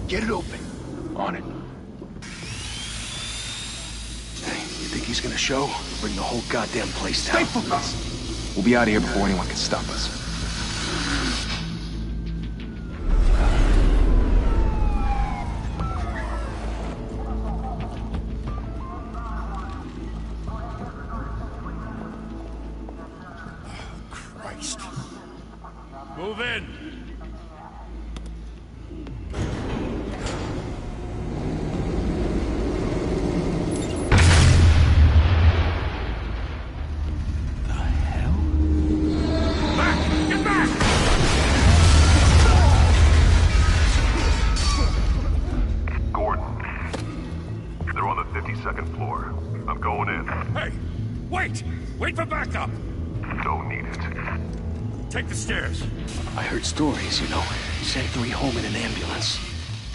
Get it open. On it. Hey, you think he's gonna show? Bring the whole goddamn place down. Stay focused! We'll be out of here before anyone can stop us. Christ. Move in! Wait for backup! Don't need it. Take the stairs. I heard stories, you know. Sent 3 home in an ambulance.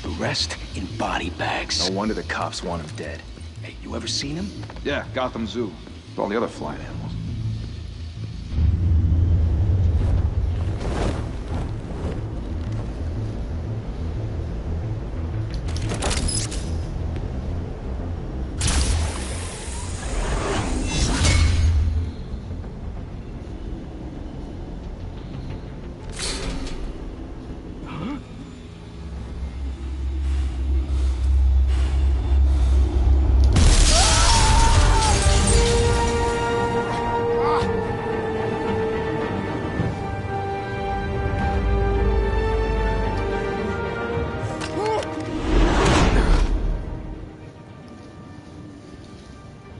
The rest in body bags. No wonder the cops want him dead. Hey, you ever seen him? Yeah, Gotham Zoo. With all the other flying animals.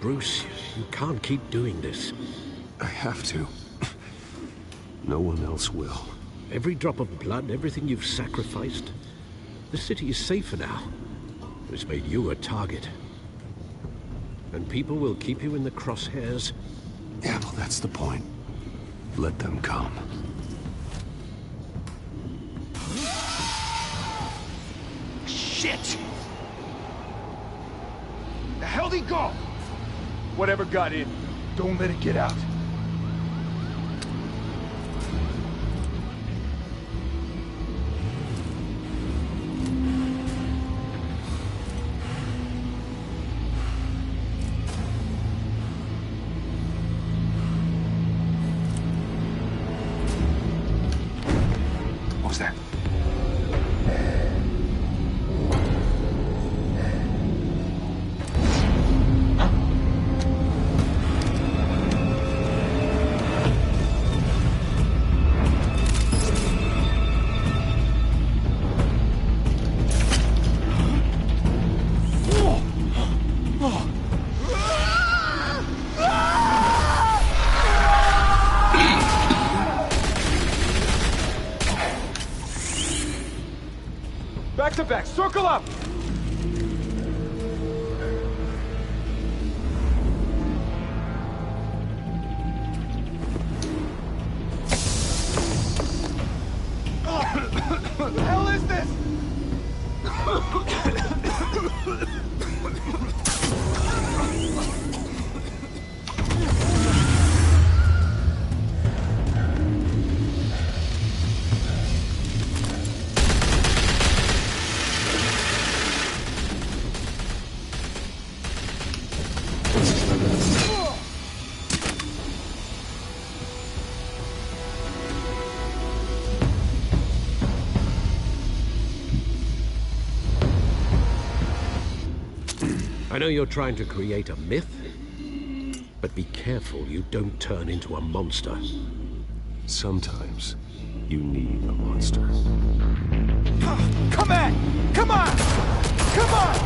Bruce, you can't keep doing this. I have to. No one else will. Every drop of blood, everything you've sacrificed. The city is safer now. It's made you a target. And people will keep you in the crosshairs. Yeah, well, that's the point. Let them come. Shit! The hell'd he go? Whatever got in, don't let it get out. What was that? Back to back, circle up! What the hell is this? I know you're trying to create a myth, but be careful you don't turn into a monster. Sometimes you need a monster. Come on! Come on! Come on!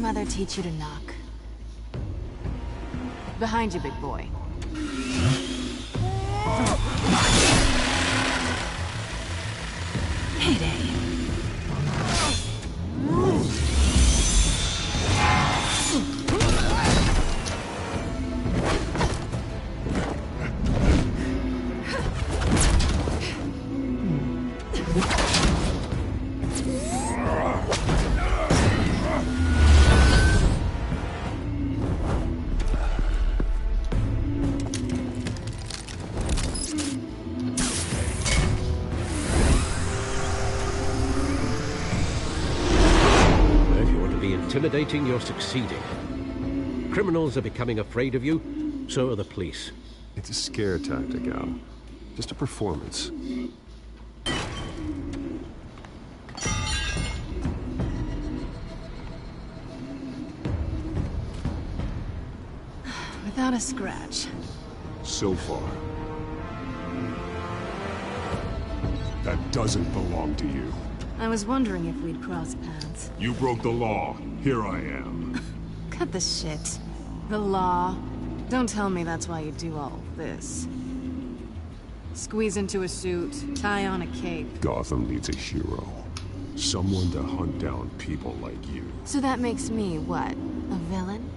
Mother teach you to knock? Behind you, big boy. Heyday. Intimidating, you're succeeding. Criminals are becoming afraid of you, so are the police. It's a scare tactic, Al. Just a performance. Without a scratch. So far. That doesn't belong to you. I was wondering if we'd cross paths. You broke the law. Here I am. Cut the shit. The law. Don't tell me that's why you do all this. Squeeze into a suit, tie on a cape. Gotham needs a hero. Someone to hunt down people like you. So that makes me, what? A villain?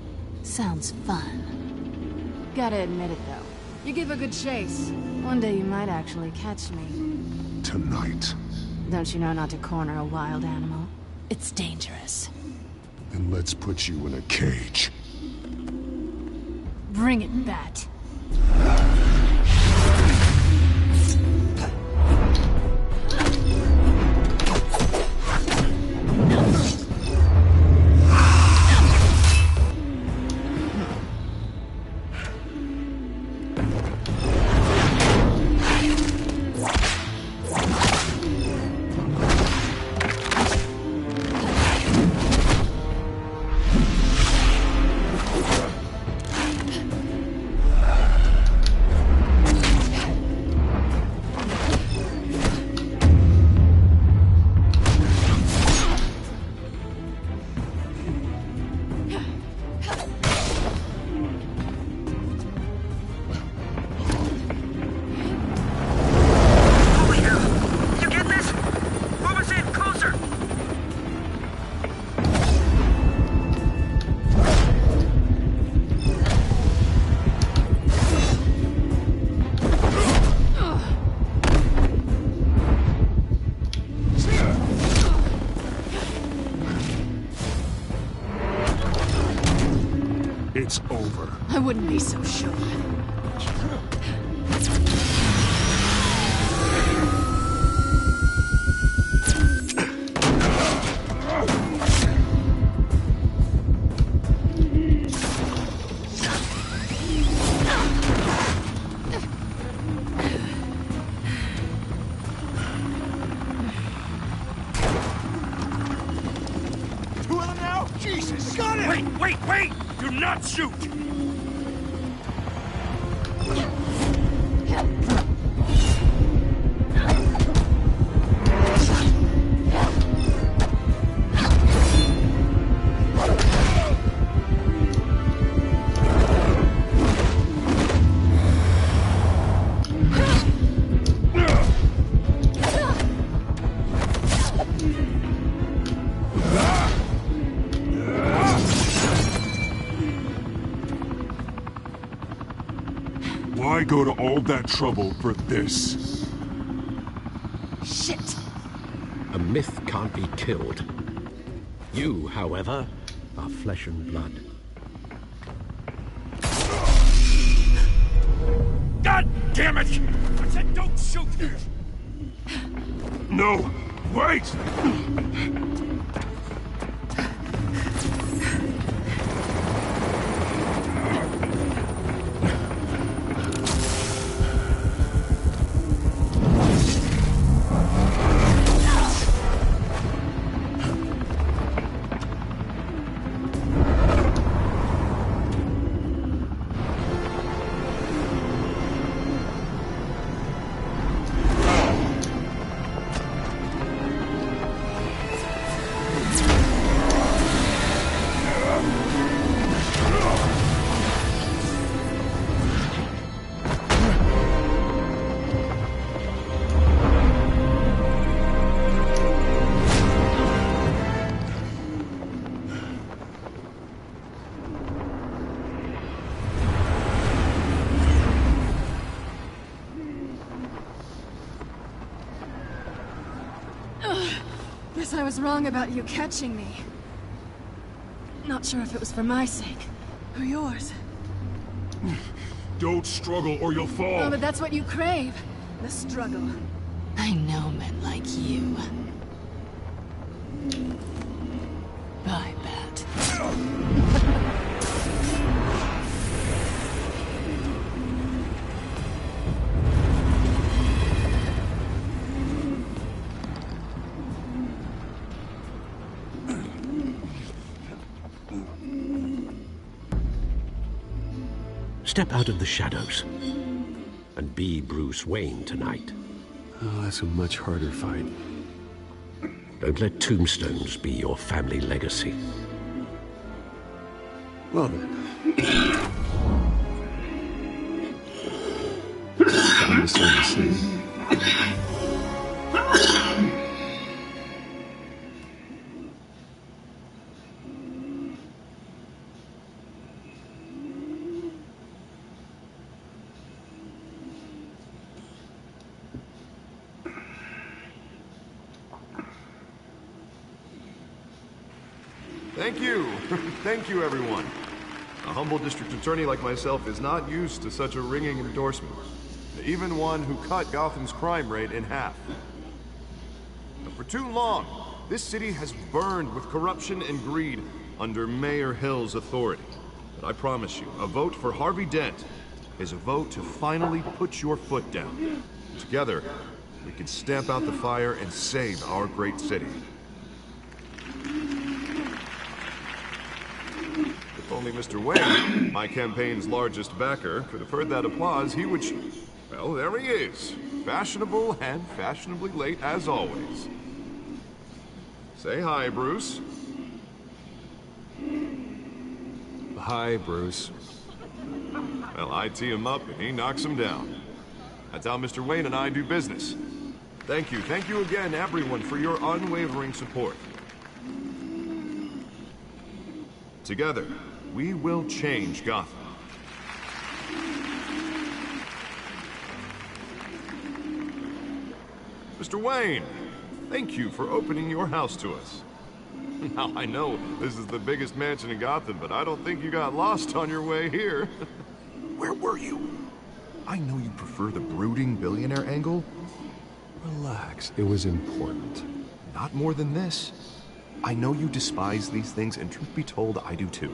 Sounds fun. Gotta admit it, though. You give a good chase. One day you might actually catch me. Tonight. Don't you know not to corner a wild animal? It's dangerous. Then let's put you in a cage. Bring it, Bat. It's over. I wouldn't be so sure. Two of them now? Jesus, got it! Wait! Do not shoot! I go to all that trouble for this? Shit! A myth can't be killed. You, however, are flesh and blood. God damn it! I said don't shoot! No! Wait! Guess I was wrong about you catching me. Not sure if it was for my sake, or yours. Don't struggle or you'll fall! Oh, but that's what you crave. The struggle. I know men like you. I bet. Step out of the shadows and be Bruce Wayne tonight. Oh, that's a much harder fight. Don't let tombstones be your family legacy. Well then. Time to start to see. Thank you. Thank you, everyone. A humble district attorney like myself is not used to such a ringing endorsement. Even one who cut Gotham's crime rate in half. But for too long, this city has burned with corruption and greed under Mayor Hill's authority. But I promise you, a vote for Harvey Dent is a vote to finally put your foot down. Together, we can stamp out the fire and save our great city. If only Mr. Wayne, my campaign's largest backer, could have heard that applause, he would... Well, there he is. Fashionable and fashionably late as always. Say hi, Bruce. Hi, Bruce. Well, I tee him up and he knocks him down. That's how Mr. Wayne and I do business. Thank you again, everyone, for your unwavering support. Together, we will change Gotham. Mr. Wayne, thank you for opening your house to us. Now, I know this is the biggest mansion in Gotham, but I don't think you got lost on your way here. Where were you? I know you prefer the brooding billionaire angle. Relax, it was important. Not more than this. I know you despise these things, and truth be told, I do too.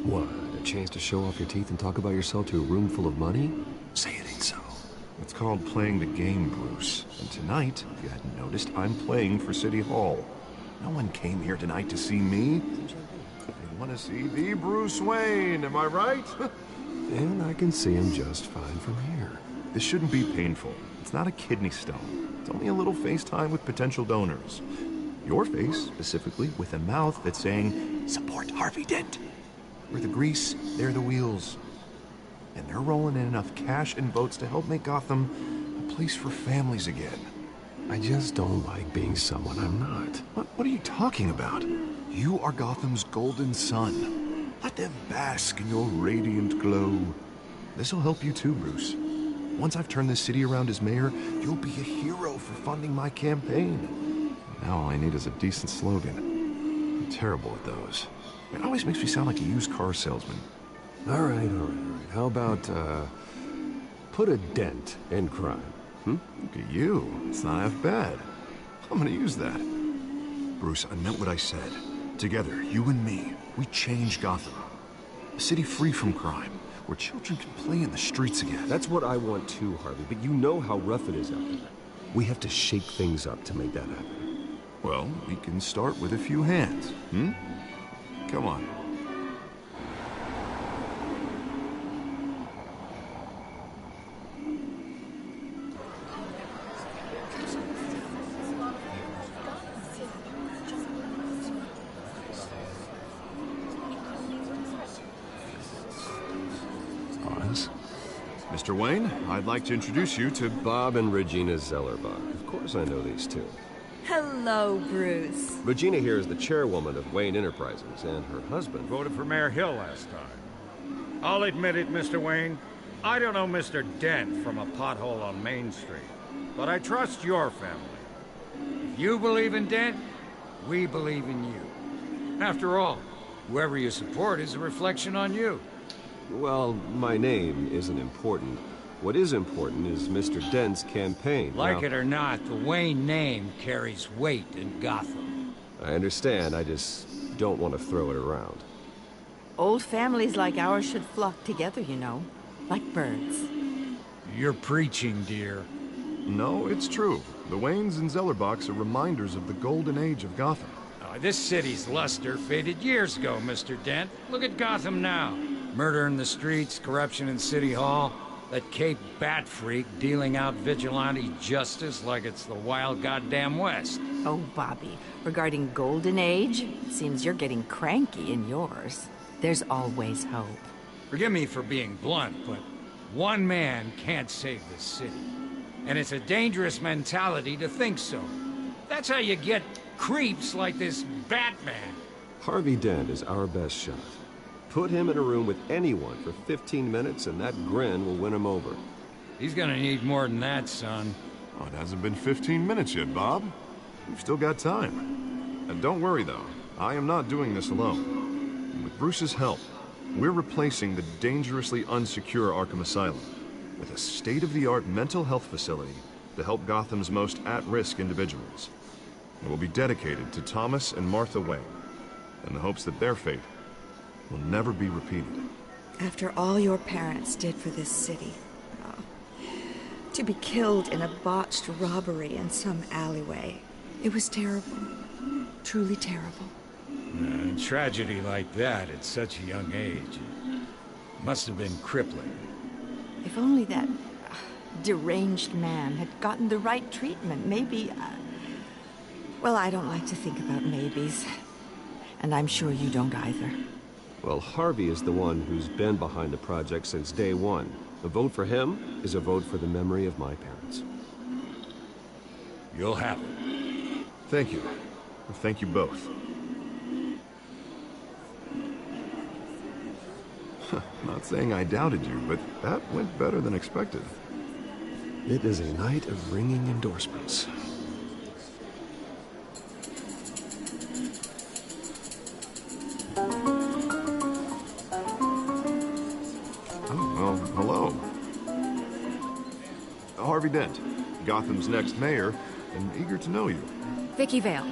What, a chance to show off your teeth and talk about yourself to a room full of money? Say it ain't so. It's called playing the game, Bruce. And tonight, if you hadn't noticed, I'm playing for City Hall. No one came here tonight to see me. They want to see the Bruce Wayne, am I right? And I can see him just fine from here. This shouldn't be painful. It's not a kidney stone. It's only a little FaceTime with potential donors. Your face, specifically, with a mouth that's saying, support Harvey Dent. We're the grease, they're the wheels. And they're rolling in enough cash and votes to help make Gotham a place for families again. I just don't like being someone I'm not. What are you talking about? You are Gotham's golden sun. Let them bask in your radiant glow. This'll help you too, Bruce. Once I've turned this city around as mayor, you'll be a hero for funding my campaign. Now all I need is a decent slogan. I'm terrible at those. It always makes me sound like a used car salesman. All right. How about, put a dent in crime? Look at you. It's not half bad. I'm gonna use that. Bruce, I meant what I said. Together, you and me, we change Gotham. A city free from crime, where children can play in the streets again. That's what I want too, Harvey, but you know how rough it is out there. We have to shake things up to make that happen. Well, we can start with a few hands, Come on. Mr. Wayne, I'd like to introduce you to Bob and Regina Zellerbach. Of course I know these two. Hello, Bruce. Regina here is the chairwoman of Wayne Enterprises, and her husband Voted for Mayor Hill last time. I'll admit it, Mr. Wayne. I don't know Mr. Dent from a pothole on Main Street, but I trust your family. If you believe in Dent, we believe in you. After all, whoever you support is a reflection on you. Well, my name isn't important. What is important is Mr. Dent's campaign. Like it or not, the Wayne name carries weight in Gotham. I understand, I just don't want to throw it around. Old families like ours should flock together, you know, like birds. You're preaching, dear. No, it's true. The Waynes and Zellerbachs are reminders of the golden age of Gotham. This city's luster faded years ago, Mr. Dent. Look at Gotham now. Murder in the streets, corruption in City Hall, that Cape Bat freak dealing out vigilante justice like it's the wild goddamn West. Oh, Bobby, regarding Golden Age, it seems you're getting cranky in yours. There's always hope. Forgive me for being blunt, but one man can't save this city. And it's a dangerous mentality to think so. That's how you get creeps like this Batman. Harvey Dent is our best shot. Put him in a room with anyone for 15 minutes and that grin will win him over. He's gonna need more than that, son. Oh, it hasn't been 15 minutes yet, Bob. We've still got time. And don't worry, though. I am not doing this alone. With Bruce's help, we're replacing the dangerously unsecure Arkham Asylum with a state-of-the-art mental health facility to help Gotham's most at-risk individuals. It will be dedicated to Thomas and Martha Wayne, in the hopes that their fate will never be repeated. After all your parents did for this city, to be killed in a botched robbery in some alleyway, it was terrible. Truly terrible. Tragedy like that at such a young age must have been crippling. If only that deranged man had gotten the right treatment, maybe... Well, I don't like to think about maybes. And I'm sure you don't either. Well, Harvey is the one who's been behind the project since day one. A vote for him is a vote for the memory of my parents. You'll have it. Thank you. Thank you both. Not saying I doubted you, but that went better than expected. It is a night of ringing endorsements. Hello. Harvey Dent, Gotham's next mayor, and eager to know you. Vicky Vale.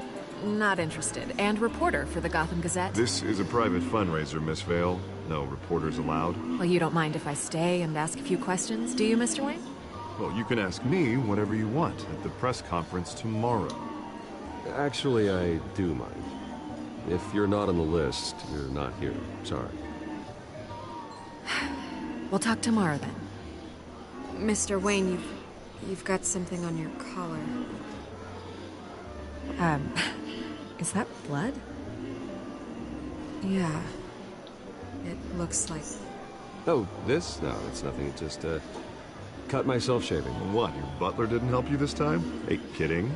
Not interested. And reporter for the Gotham Gazette. This is a private fundraiser, Miss Vale. No reporters allowed. Well, you don't mind if I stay and ask a few questions, do you, Mr. Wayne? Well, you can ask me whatever you want at the press conference tomorrow. Actually, I do mind. If you're not on the list, you're not here. Sorry. We'll talk tomorrow, then. Mr. Wayne, you've got something on your collar. Is that blood? Yeah. It looks like... Oh, this? No, it's nothing. It just, cut myself shaving. What, your butler didn't help you this time? Hey, kidding.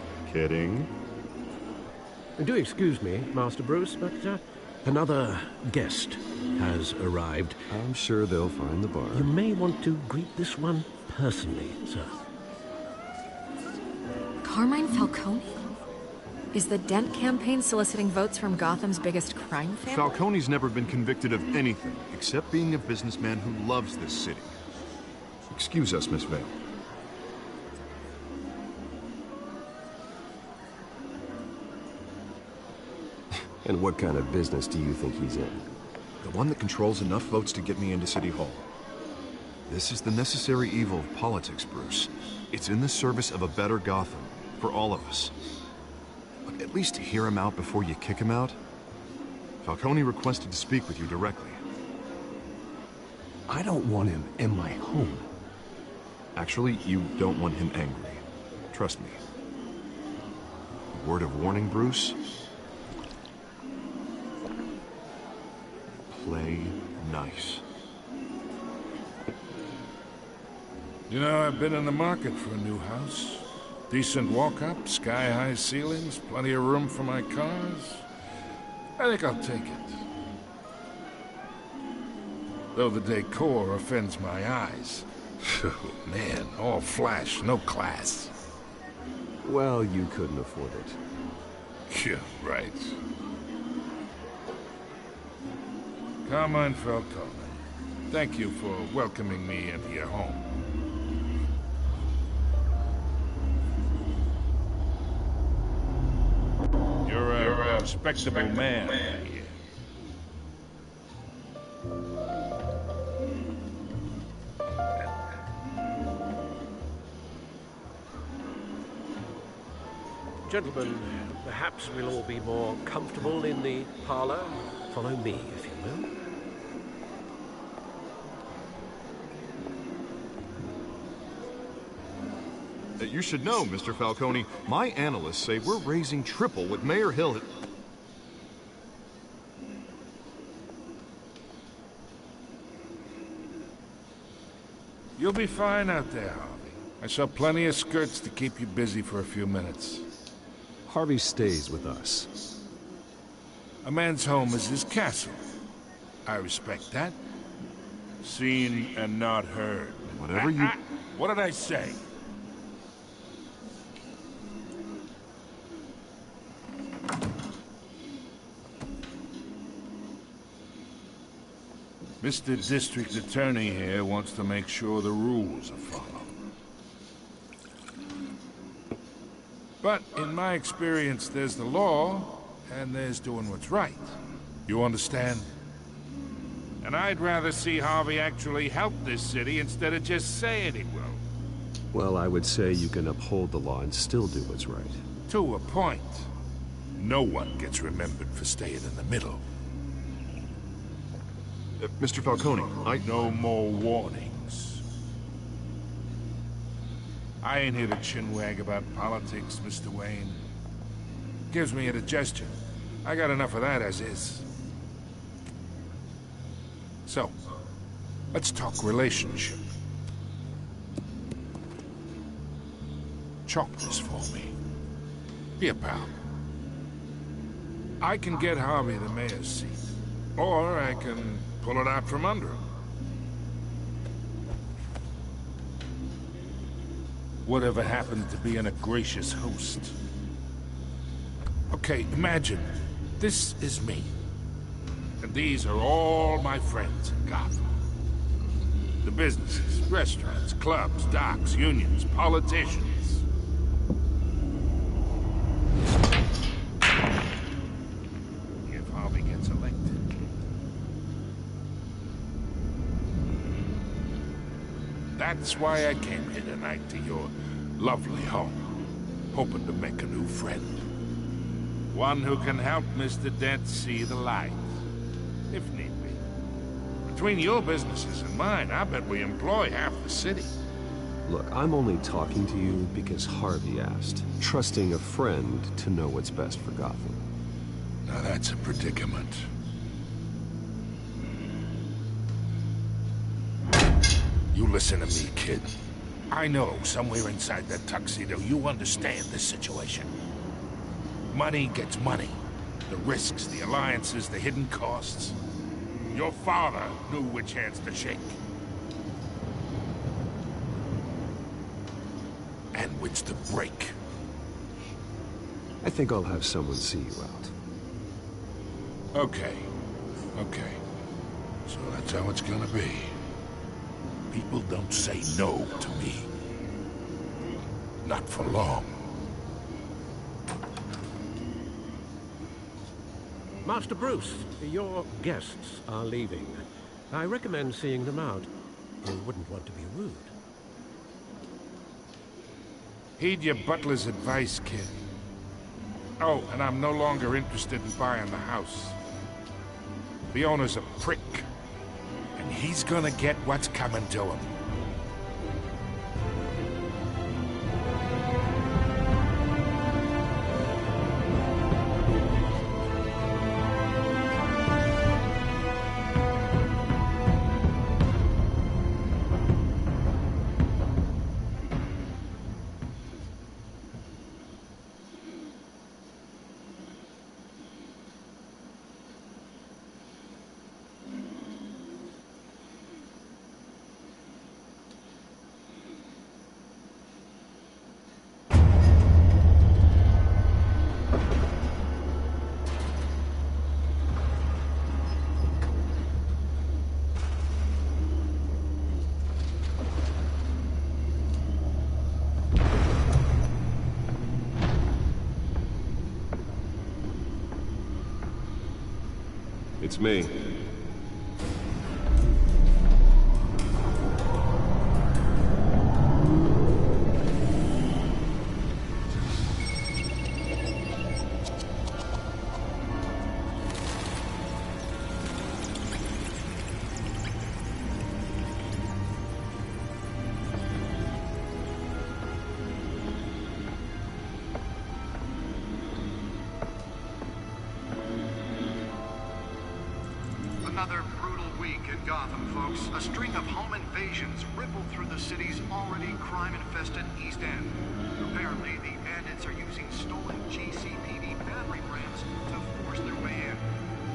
Do excuse me, Master Bruce, but another guest has arrived. I'm sure they'll find the bar. You may want to greet this one personally, sir. Carmine Falcone? Is the Dent campaign soliciting votes from Gotham's biggest crime family? Falcone's never been convicted of anything, except being a businessman who loves this city. Excuse us, Miss Vale. And what kind of business do you think he's in? The one that controls enough votes to get me into City Hall. This is the necessary evil of politics, Bruce. It's in the service of a better Gotham, for all of us. But at least hear him out before you kick him out. Falcone requested to speak with you directly. I don't want him in my home. Actually, you don't want him angry. Trust me. A word of warning, Bruce. Play nice. You know, I've been in the market for a new house. Decent walk-up, sky-high ceilings, plenty of room for my cars. I think I'll take it. Though the decor offends my eyes. Man, all flash, no class. Well, you couldn't afford it. Yeah, right. Carmine Falcone, thank you for welcoming me into your home. You're a respectable man, I hear. Gentlemen, perhaps we'll all be more comfortable in the parlor. Follow me, if you will. You should know, Mr. Falcone, my analysts say we're raising triple what Mayor Hill had... You'll be fine out there, Harvey. I saw plenty of skirts to keep you busy for a few minutes. Harvey stays with us. A man's home is his castle. I respect that. Seen and not heard. Whatever you... What did I say? Mr. District Attorney here wants to make sure the rules are followed. But in my experience, there's the law, and there's doing what's right. You understand? And I'd rather see Harvey actually help this city instead of just saying he will. Well, I would say you can uphold the law and still do what's right. To a point. No one gets remembered for staying in the middle. Mr. Falcone, No more warnings. I ain't here to chinwag about politics, Mr. Wayne. Gives me indigestion. I got enough of that as is. So, let's talk relationship. Chalk this for me. Be a pal. I can get Harvey the mayor's seat, or I can pull it out from under him. Whatever happened to being a gracious host? Okay, imagine, this is me. And these are all my friends in Gotham. The businesses, restaurants, clubs, docks, unions, politicians. If Harvey gets elected. That's why I came here tonight to your lovely home, hoping to make a new friend. One who can help Mr. Dent see the light, if need be. Between your businesses and mine, I bet we employ half the city. Look, I'm only talking to you because Harvey asked, trusting a friend to know what's best for Gotham. Now that's a predicament. You listen to me, kid. I know somewhere inside that tuxedo you understand this situation. Money gets money. The risks, the alliances, the hidden costs. Your father knew which hands to shake. it's the break. I think I'll have someone see you out. Okay. Okay. So that's how it's gonna be. People don't say no to me. Not for long. Master Bruce, your guests are leaving. I recommend seeing them out. You wouldn't want to be rude. Heed your butler's advice, kid. Oh, and I'm no longer interested in buying the house. The owner's a prick, and he's gonna get what's coming to him. It's me. Another brutal week in Gotham, folks. A string of home invasions rippled through the city's already crime-infested East End. Apparently, the bandits are using stolen GCPD battery rams to force their way in,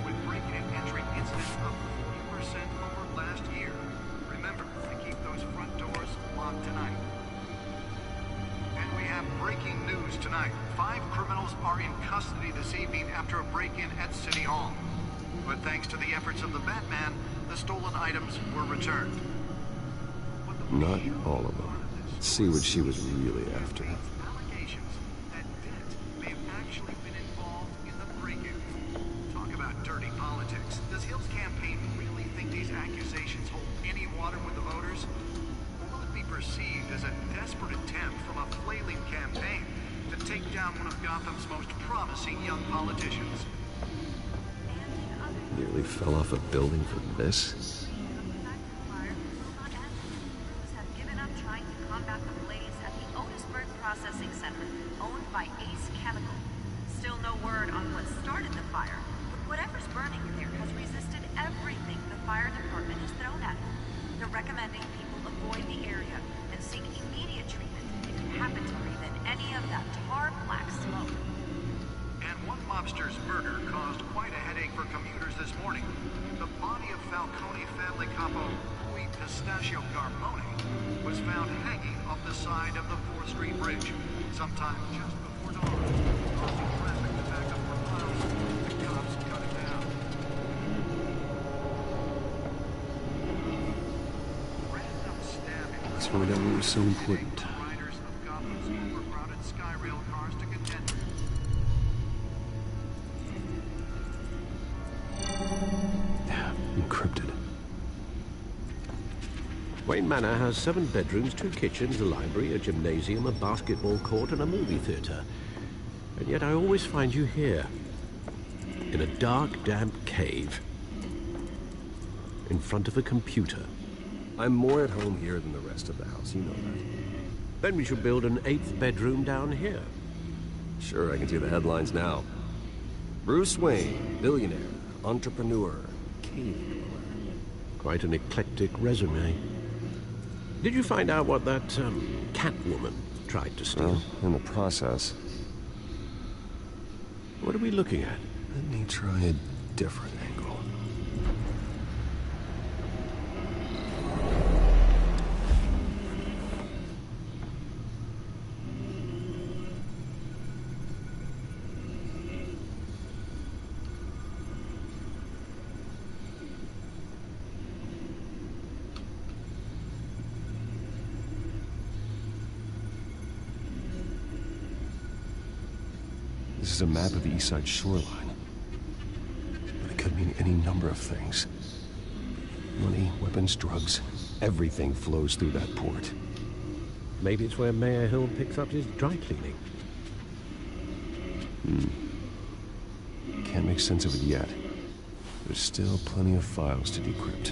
with break-in and entry incidents up 40% over last year. Remember to keep those front doors locked tonight. And we have breaking news tonight. 5 criminals are in custody this evening after a break-in at City Hall. But thanks to the efforts of the Batman, the stolen items were returned. Not all of them. Let's see what she was really after. Allegations that Dent may have actually been involved in the break-in. Talk about dirty politics. Does Hill's campaign really think these accusations hold any water with the voters? Or will it be perceived as a desperate attempt from a flailing campaign to take down one of Gotham's most promising young politicians? Nearly fell off a building for this? Processing center owned by Ace Chemical. Still no word on what started the fire, but whatever's burning in there has resisted everything the fire department has thrown at it. They're recommending people avoid the area and seek immediate treatment if you happen to breathe in any of that tar black smoke. And one mobster's murder caused quite a headache for commuters this morning. The body of Falcone family capo Louis Pistachio Garmone was found hanging off the side of the 4th Street Bridge sometime just before dawn, causing traffic to back up for miles. The cops cut it down. Random stabbing. Let's find out what was so important. Riders of Gotham's overcrowded Skyrail cars to contend. Encrypted. Wayne Manor has 7 bedrooms, 2 kitchens, a library, a gymnasium, a basketball court, and a movie theater. And yet I always find you here, in a dark, damp cave, in front of a computer. I'm more at home here than the rest of the house, you know that. Then we should build an 8th bedroom down here. Sure, I can see the headlines now. Bruce Wayne, billionaire, entrepreneur, cave dweller. Quite an eclectic resume. Did you find out what that, Catwoman tried to steal? Well, in the process. What are we looking at? Let me try a different angle. This is a map of the East Side shoreline. But it could mean any number of things. Money, weapons, drugs, everything flows through that port. Maybe it's where Mayor Hill picks up his dry cleaning. Can't make sense of it yet. There's still plenty of files to decrypt.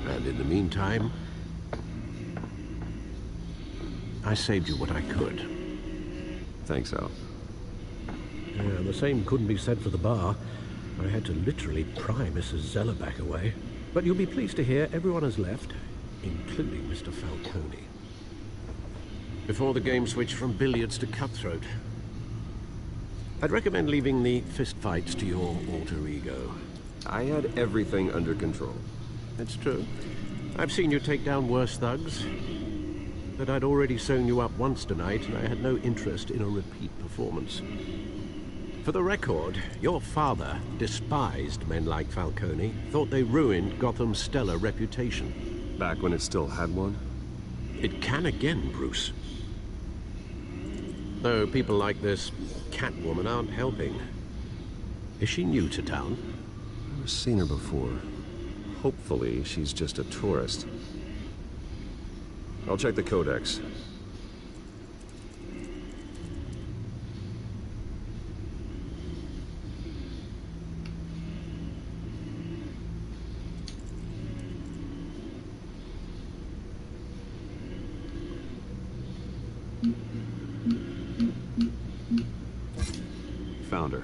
And in the meantime, I saved you what I could. Thanks, Al. Yeah, the same couldn't be said for the bar. I had to literally pry Mrs. Zellerback away. But you'll be pleased to hear everyone has left, including Mr. Falcone. Before the game switched from billiards to cutthroat. I'd recommend leaving the fistfights to your alter ego. I had everything under control. It's true. I've seen you take down worse thugs. But I'd already sewn you up once tonight, and I had no interest in a repeat performance. For the record, your father despised men like Falcone, thought they ruined Gotham's stellar reputation. Back when it still had one? It can again, Bruce. Though people like this Catwoman aren't helping. Is she new to town? I've never seen her before. Hopefully, she's just a tourist. I'll check the codex. Found her.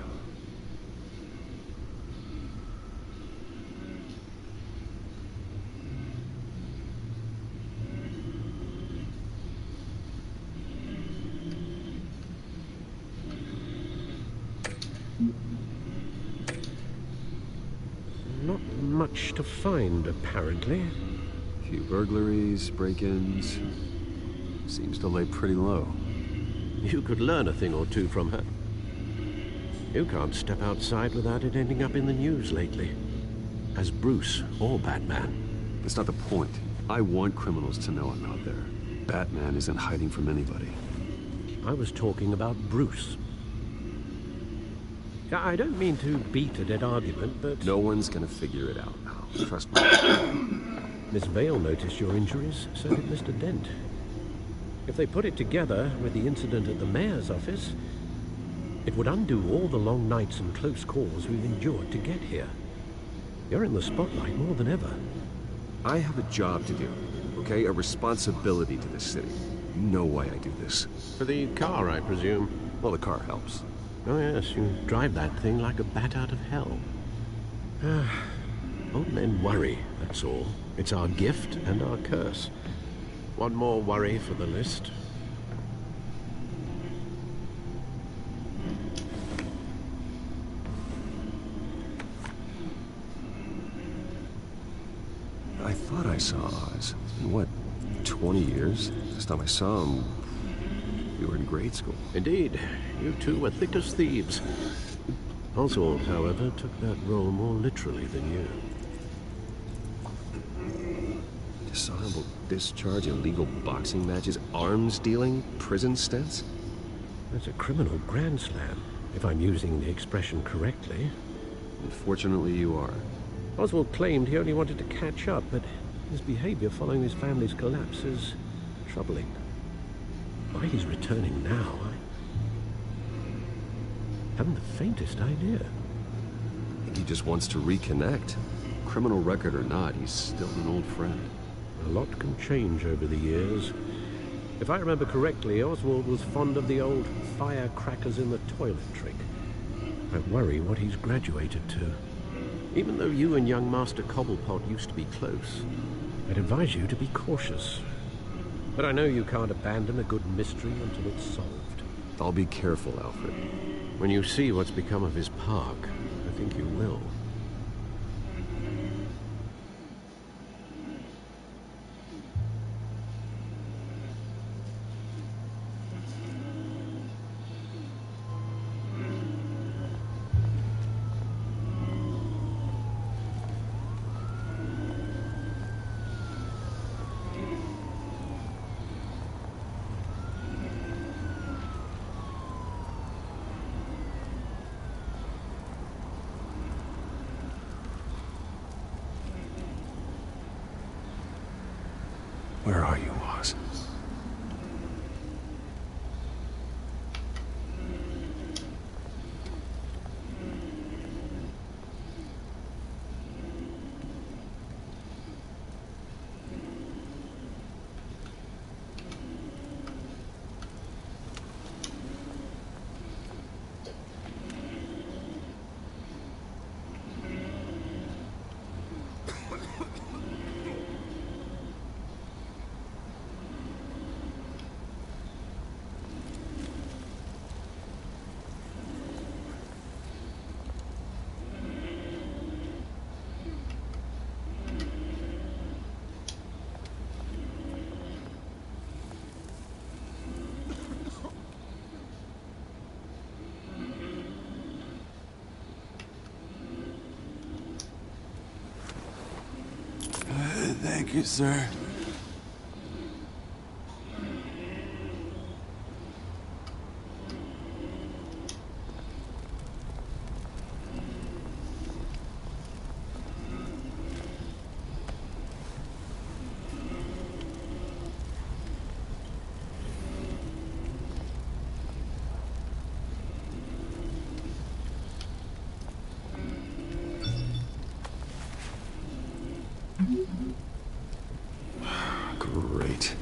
Not much to find, apparently. A few burglaries, break-ins. Seems to lay pretty low. You could learn a thing or two from her. You can't step outside without it ending up in the news lately. As Bruce or Batman. That's not the point. I want criminals to know I'm out there. Batman isn't hiding from anybody. I was talking about Bruce. I don't mean to beat a dead argument, but... No one's gonna figure it out now. Trust me. Miss Vale noticed your injuries, so did Mr. Dent. If they put it together with the incident at the mayor's office, it would undo all the long nights and close calls we've endured to get here. You're in the spotlight more than ever. I have a job to do, okay? A responsibility to this city. You know why I do this. For the car, I presume. Well, the car helps. Oh yes, you drive that thing like a bat out of hell. Old men worry, that's all. It's our gift and our curse. One more worry for the list. I thought I saw Oz. It's been, what, 20 years? Last time I saw him, we were in grade school. Indeed. You two were thick as thieves. Oswald, however, took that role more literally than you. Dishonorable discharge, illegal boxing matches, arms dealing, prison stints? That's a criminal grand slam, if I'm using the expression correctly. Unfortunately, you are. Oswald claimed he only wanted to catch up, but his behavior following his family's collapse is troubling. Why he's returning now, I haven't the faintest idea. I think he just wants to reconnect. Criminal record or not, he's still an old friend. A lot can change over the years. If I remember correctly, Oswald was fond of the old firecrackers in the toilet trick. I worry what he's graduated to. Even though you and young Master Cobblepot used to be close, I'd advise you to be cautious. But I know you can't abandon a good mystery until it's solved. I'll be careful, Alfred. When you see what's become of his park, I think you will. Where are you, Oz? Thank you, sir. Great.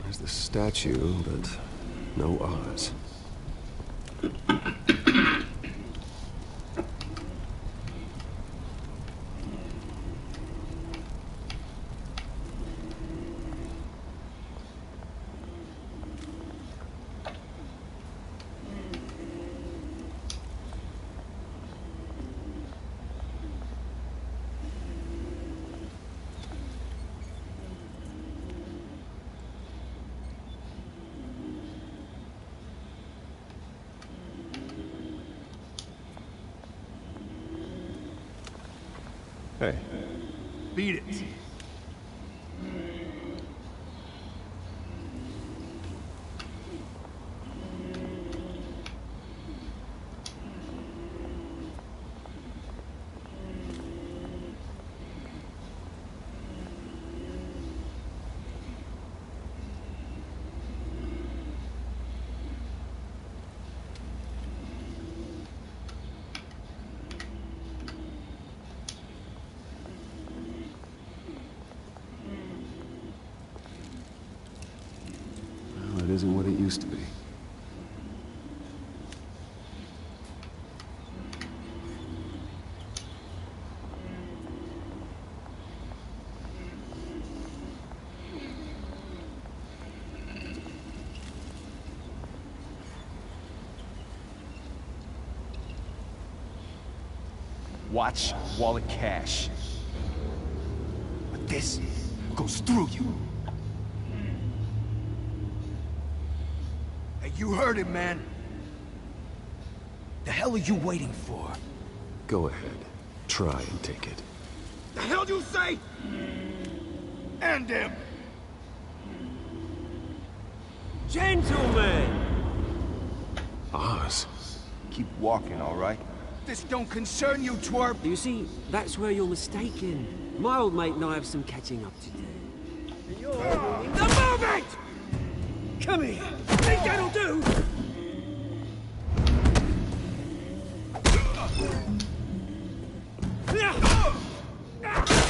There's the statue, but no Oz. Hey. Beat it. It isn't what it used to be. Watch wallet cash. But this goes through you. Hey, you heard him, man. The hell are you waiting for? Go ahead. Try and take it. The hell do you say? End him! Gentlemen! Oz. Keep walking, all right? This don't concern you, twerp! You see, that's where you're mistaken. My old mate and I have some catching up to do. The moment! Come here! Think that'll do?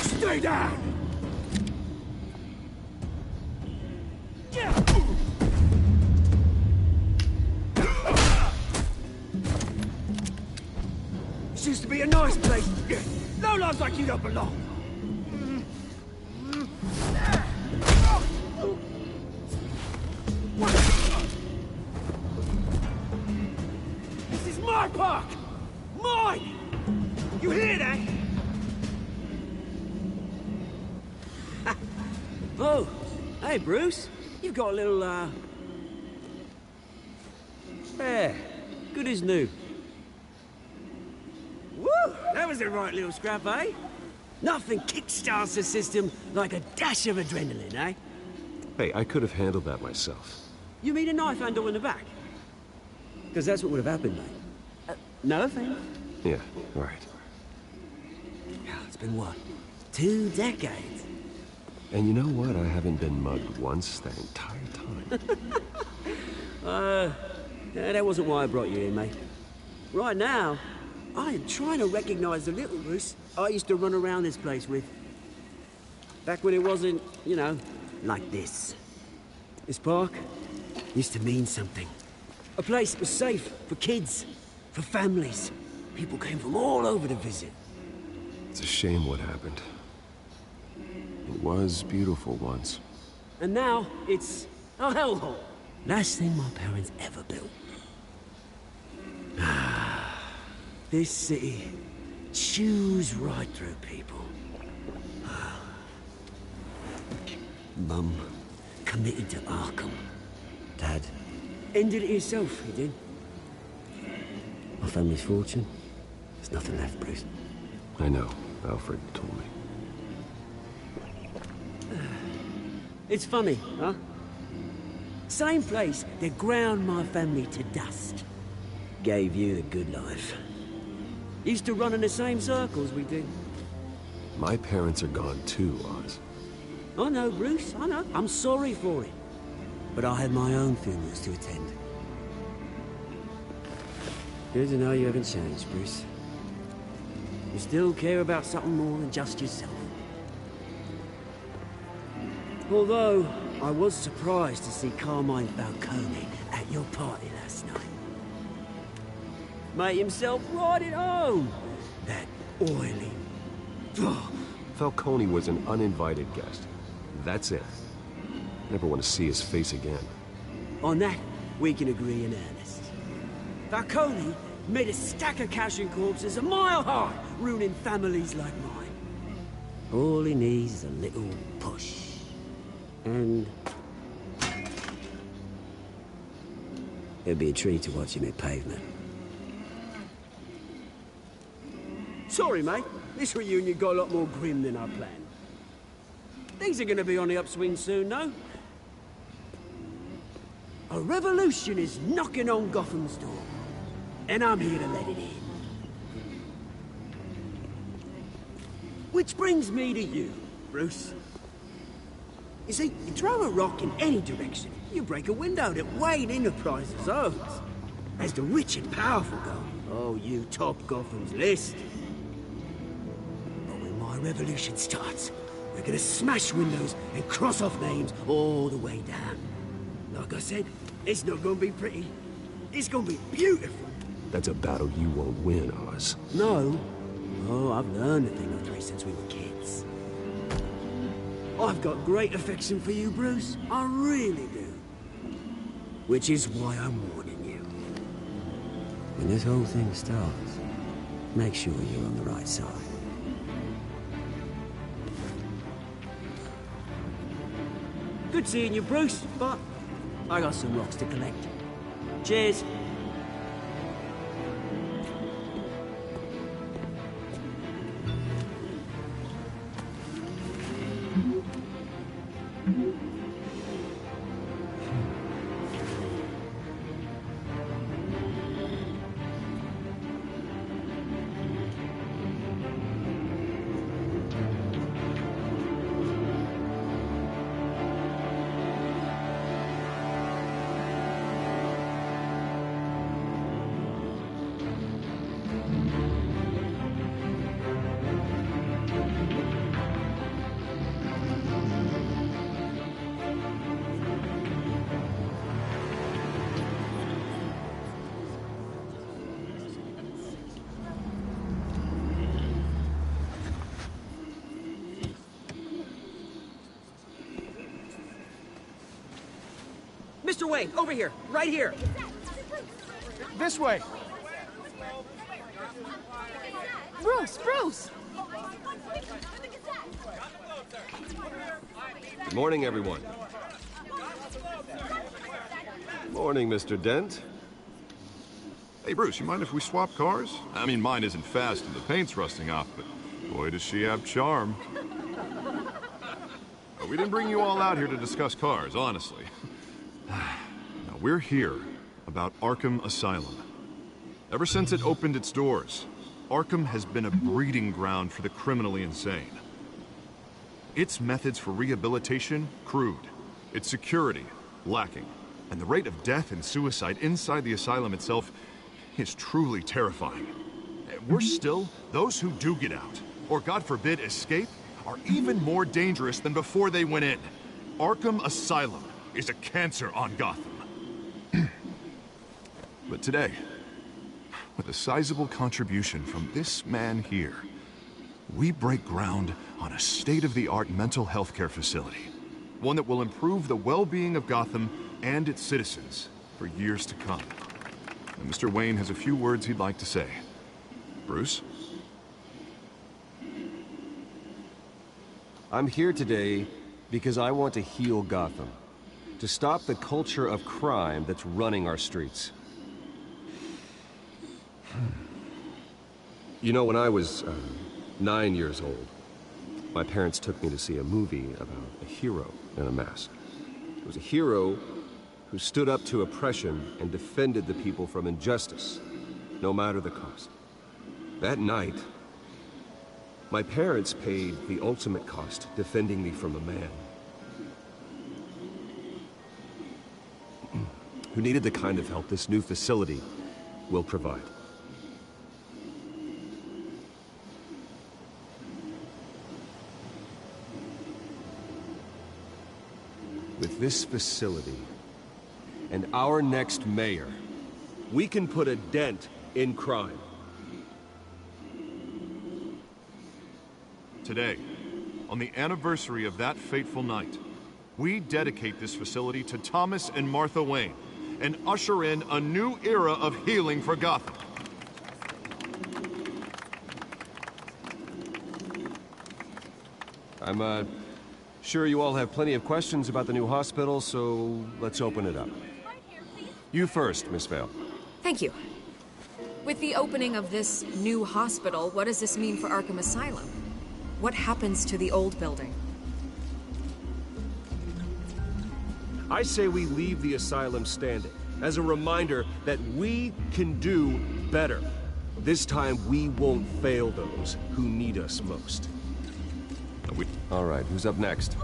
Stay down! This used to be a nice place. No lives like you don't belong. This is my park! Mine! You hear that? Oh, hey Bruce. You've got a little, yeah, good as new. Woo! That was a right little scrap, eh? Nothing kickstarts the system like a dash of adrenaline, eh? Hey, I could have handled that myself. You mean a knife handle in the back? Because that's what would have happened, mate. No offense. Yeah, all right. It's been what? 2 decades? And you know what? I haven't been mugged once that entire time. That wasn't why I brought you here, mate. Right now, I am trying to recognize the little Bruce I used to run around this place with. Back when it wasn't, you know, like this. This park used to mean something. A place that was safe for kids, for families. People came from all over to visit. It's a shame what happened. It was beautiful once. And now, it's a hellhole. Last thing my parents ever built. This city chews right through people. Mum committed to Arkham. Dad ended it himself, he did. My family's fortune, there's nothing left, Bruce. I know. Alfred told me. It's funny, huh? Same place that ground my family to dust. Gave you a good life. Used to run in the same circles we did. My parents are gone too, Oz. I know, Bruce, I know. I'm sorry for it. But I had my own funerals to attend. Good to know you haven't changed, Bruce. You still care about something more than just yourself. Although, I was surprised to see Carmine Falcone at your party last night. Made himself right at home. That oily... Falcone was an uninvited guest. That's it. Never want to see his face again. On that, we can agree in earnest. Falcone made a stack of cash and corpses a mile high, ruining families like mine. All he needs is a little push. And... it'd be a treat to watch him hit pavement. Sorry, mate. This reunion got a lot more grim than I planned. Things are gonna be on the upswing soon, no? A revolution is knocking on Gotham's door. And I'm here to let it in. Which brings me to you, Bruce. You see, you throw a rock in any direction, you break a window that Wayne Enterprises owns. As the rich and powerful go, oh, you top Gotham's list. But when my revolution starts, we're gonna smash windows and cross off names all the way down. Like I said, it's not gonna be pretty. It's gonna be beautiful. That's a battle you won't win, Oz. No. Oh, I've learned a thing or three since we were kids. I've got great affection for you, Bruce. I really do. Which is why I'm warning you. When this whole thing starts, make sure you're on the right side. Good seeing you, Bruce, but I got some rocks to collect. Cheers. Mr. Wayne, over here, right here. This way. Bruce, Bruce! Good morning, everyone. Morning, Mr. Dent. Hey, Bruce, you mind if we swap cars? I mean, mine isn't fast and the paint's rusting off, but boy, does she have charm. We didn't bring you all out here to discuss cars, honestly. Now, we're here about Arkham Asylum. Ever since it opened its doors, Arkham has been a breeding ground for the criminally insane. Its methods for rehabilitation, crude. Its security, lacking. And the rate of death and suicide inside the asylum itself is truly terrifying. Worse still, those who do get out, or God forbid escape, are even more dangerous than before they went in. Arkham Asylum is a cancer on Gotham. But today, with a sizable contribution from this man here, we break ground on a state-of-the-art mental health care facility. One that will improve the well-being of Gotham and its citizens for years to come. And Mr. Wayne has a few words he'd like to say. Bruce? I'm here today because I want to heal Gotham. To stop the culture of crime that's running our streets. You know, when I was 9 years old, my parents took me to see a movie about a hero in a mask. It was a hero who stood up to oppression and defended the people from injustice, no matter the cost. That night, my parents paid the ultimate cost defending me from a man who needed the kind of help this new facility will provide. With this facility and our next mayor, we can put a dent in crime. Today, on the anniversary of that fateful night, we dedicate this facility to Thomas and Martha Wayne and usher in a new era of healing for Gotham. I'm sure you all have plenty of questions about the new hospital, so let's open it up. You first, Miss Vale. Thank you. With the opening of this new hospital, what does this mean for Arkham Asylum? What happens to the old building? I say we leave the asylum standing, as a reminder that we can do better. This time, we won't fail those who need us most. All right, who's up next?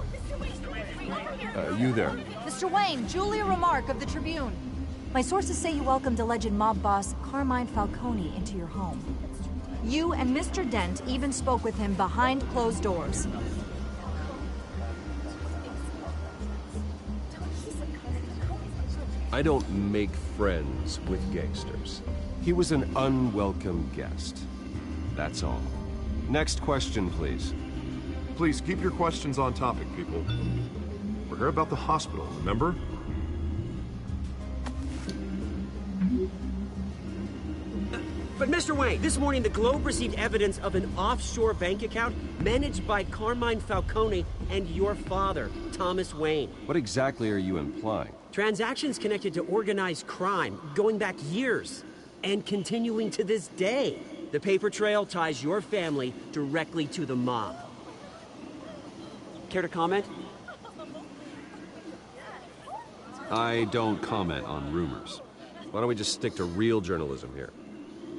You there. Mr. Wayne, Julia Remark of the Tribune. My sources say you welcomed alleged mob boss Carmine Falcone into your home. You and Mr. Dent even spoke with him behind closed doors. I don't make friends with gangsters. He was an unwelcome guest. That's all. Next question, please. Please keep your questions on topic, people. We're here about the hospital, remember? But Mr. Wayne, this morning the Globe received evidence of an offshore bank account managed by Carmine Falcone and your father, Thomas Wayne. What exactly are you implying? Transactions connected to organized crime, going back years, and continuing to this day. The paper trail ties your family directly to the mob. Care to comment? I don't comment on rumors. Why don't we just stick to real journalism here?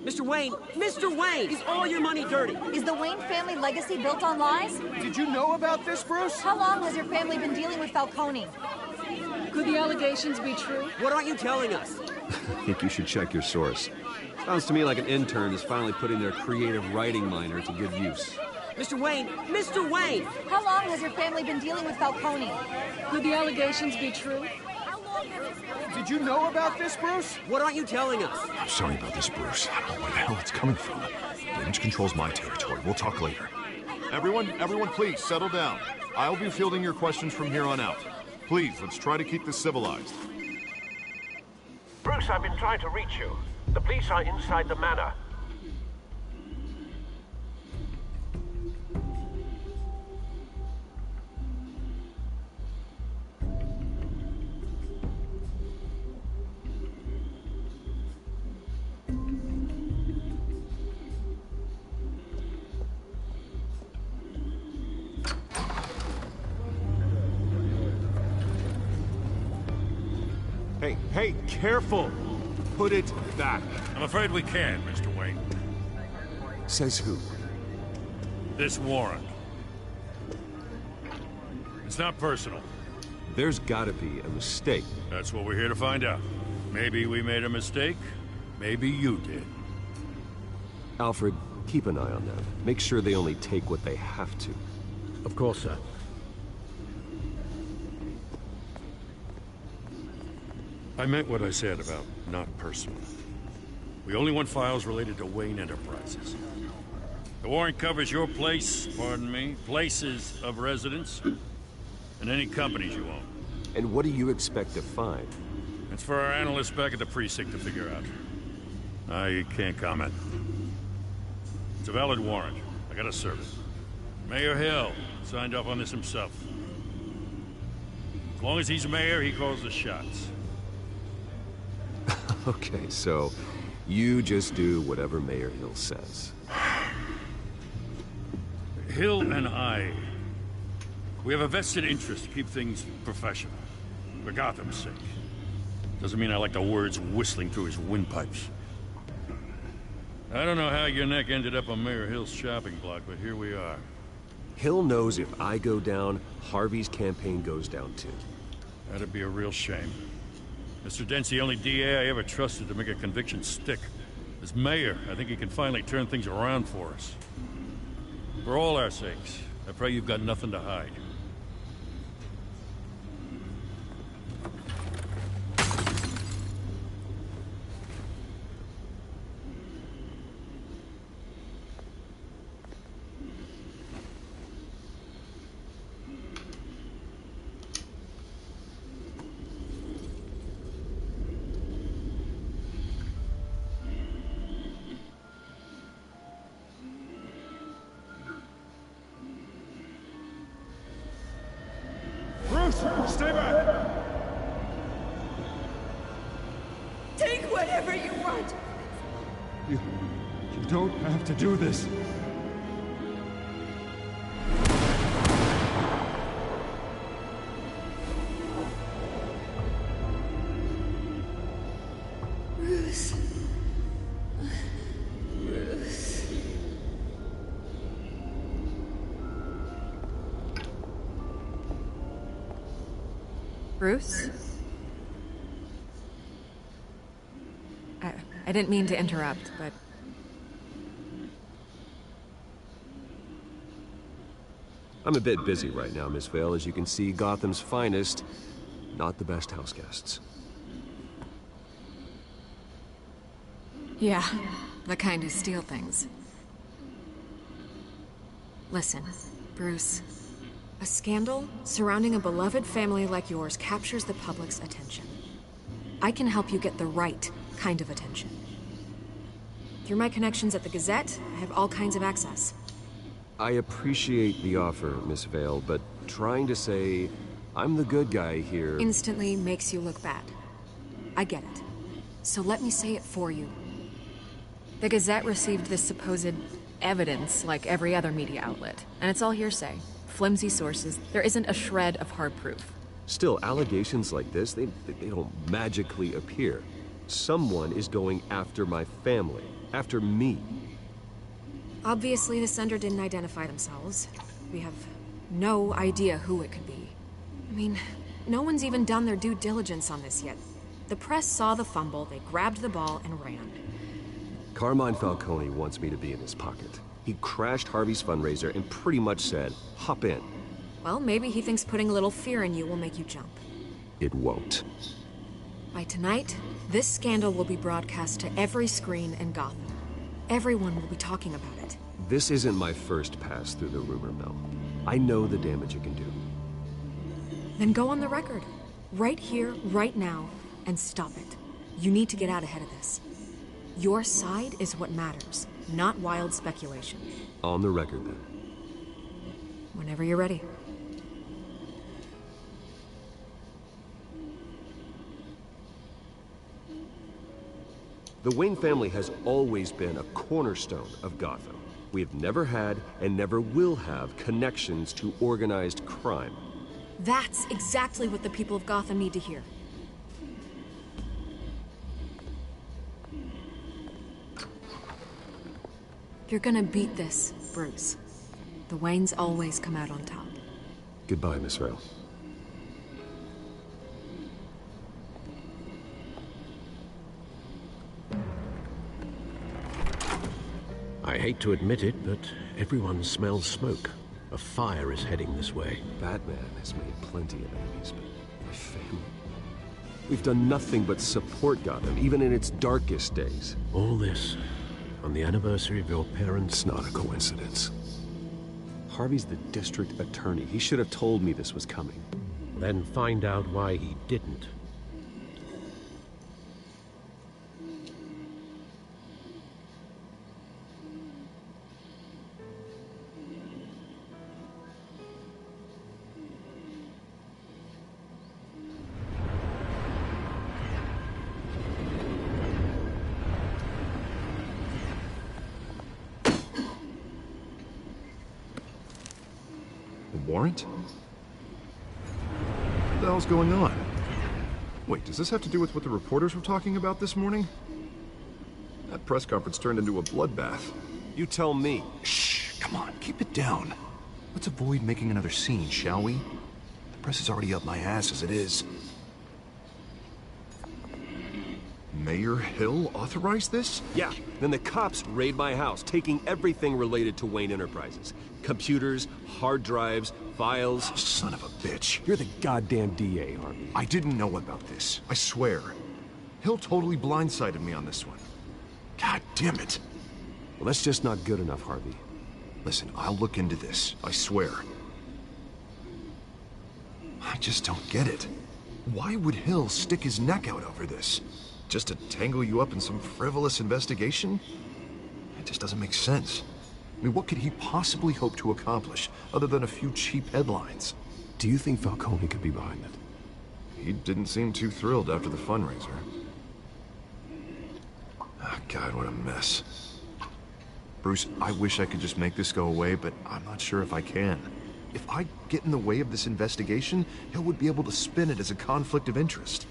Mr. Wayne, is all your money dirty? Is the Wayne family legacy built on lies? Did you know about this, Bruce? How long has your family been dealing with Falcone? Could the allegations be true? What aren't you telling us? I think you should check your source. Sounds to me like an intern is finally putting their creative writing minor to good use. Mr. Wayne! How long has your family been dealing with Falcone? Could the allegations be true? Did you know about this, Bruce? What aren't you telling us? I'm sorry about this, Bruce. I don't know where the hell it's coming from. Damage control's my territory. We'll talk later. Everyone, please, settle down. I'll be fielding your questions from here on out. Please, let's try to keep this civilized. Bruce, I've been trying to reach you. The police are inside the manor. Hey, careful! Put it back. I'm afraid we can, Mr. Wayne. Says who? This warrant. It's not personal. There's gotta be a mistake. That's what we're here to find out. Maybe we made a mistake. Maybe you did. Alfred, keep an eye on them. Make sure they only take what they have to. Of course, sir. I meant what I said about not personal. We only want files related to Wayne Enterprises. The warrant covers your place, pardon me, places of residence, and any companies you own. And what do you expect to find? It's for our analysts back at the precinct to figure out. I can't comment. It's a valid warrant. I gotta serve it. Mayor Hill signed off on this himself. As long as he's mayor, he calls the shots. Okay, so you just do whatever Mayor Hill says. Hill and I, we have a vested interest to keep things professional. For Gotham's sake. Doesn't mean I like the words whistling through his windpipes. I don't know how your neck ended up on Mayor Hill's shopping block, but here we are. Hill knows if I go down, Harvey's campaign goes down too. That'd be a real shame. Mr. Dent's the only DA I ever trusted to make a conviction stick. As mayor, I think he can finally turn things around for us. For all our sakes, I pray you've got nothing to hide. Stay back! Take whatever you want! You don't have to do this. Bruce. Bruce. Bruce? I didn't mean to interrupt, but... I'm a bit busy right now, Miss Vale. As you can see, Gotham's finest, not the best house guests. Yeah, the kind who steal things. Listen, Bruce. A scandal surrounding a beloved family like yours captures the public's attention. I can help you get the right kind of attention. Through my connections at the Gazette, I have all kinds of access. I appreciate the offer, Miss Vale, but trying to say I'm the good guy here... Instantly makes you look bad. I get it. So let me say it for you. The Gazette received this supposed evidence like every other media outlet, and it's all hearsay. Flimsy sources. There isn't a shred of hard proof. Still, allegations like this, they don't magically appear. Someone is going after my family, after me. Obviously, the sender didn't identify themselves. We have no idea who it could be. I mean, no one's even done their due diligence on this yet. The press saw the fumble, they grabbed the ball and ran. Carmine Falcone wants me to be in his pocket. He crashed Harvey's fundraiser and pretty much said, hop in. Well, maybe he thinks putting a little fear in you will make you jump. It won't. By tonight, this scandal will be broadcast to every screen in Gotham. Everyone will be talking about it. This isn't my first pass through the rumor mill. I know the damage it can do. Then go on the record. Right here, right now, and stop it. You need to get out ahead of this. Your side is what matters, not wild speculation. On the record, then. Whenever you're ready. The Wayne family has always been a cornerstone of Gotham. We have never had and never will have connections to organized crime. That's exactly what the people of Gotham need to hear. You're gonna beat this, Bruce. The Waynes always come out on top. Goodbye, Miss Vale. I hate to admit it, but everyone smells smoke. A fire is heading this way. Batman has made plenty of enemies, but my family... We've done nothing but support Gotham, even in its darkest days. All this on the anniversary of your parents'... It's not a coincidence. Harvey's the district attorney. He should have told me this was coming. Then find out why he didn't. Warrant? What the hell's going on? Wait, does this have to do with what the reporters were talking about this morning? That press conference turned into a bloodbath. You tell me. Shh, come on, keep it down. Let's avoid making another scene, shall we? The press is already up my ass as it is. Mayor Hill authorized this? Yeah, then the cops raid my house, taking everything related to Wayne Enterprises. Computers, hard drives, files. Oh, son of a bitch. You're the goddamn DA, Harvey. I didn't know about this. I swear. Hill totally blindsided me on this one. God damn it. Well, that's just not good enough, Harvey. Listen, I'll look into this. I swear. I just don't get it. Why would Hill stick his neck out over this? Just to tangle you up in some frivolous investigation? It just doesn't make sense. I mean, what could he possibly hope to accomplish other than a few cheap headlines? Do you think Falcone could be behind it? He didn't seem too thrilled after the fundraiser. Oh, God, what a mess. Bruce, I wish I could just make this go away, but I'm not sure if I can. If I get in the way of this investigation, Hill would be able to spin it as a conflict of interest.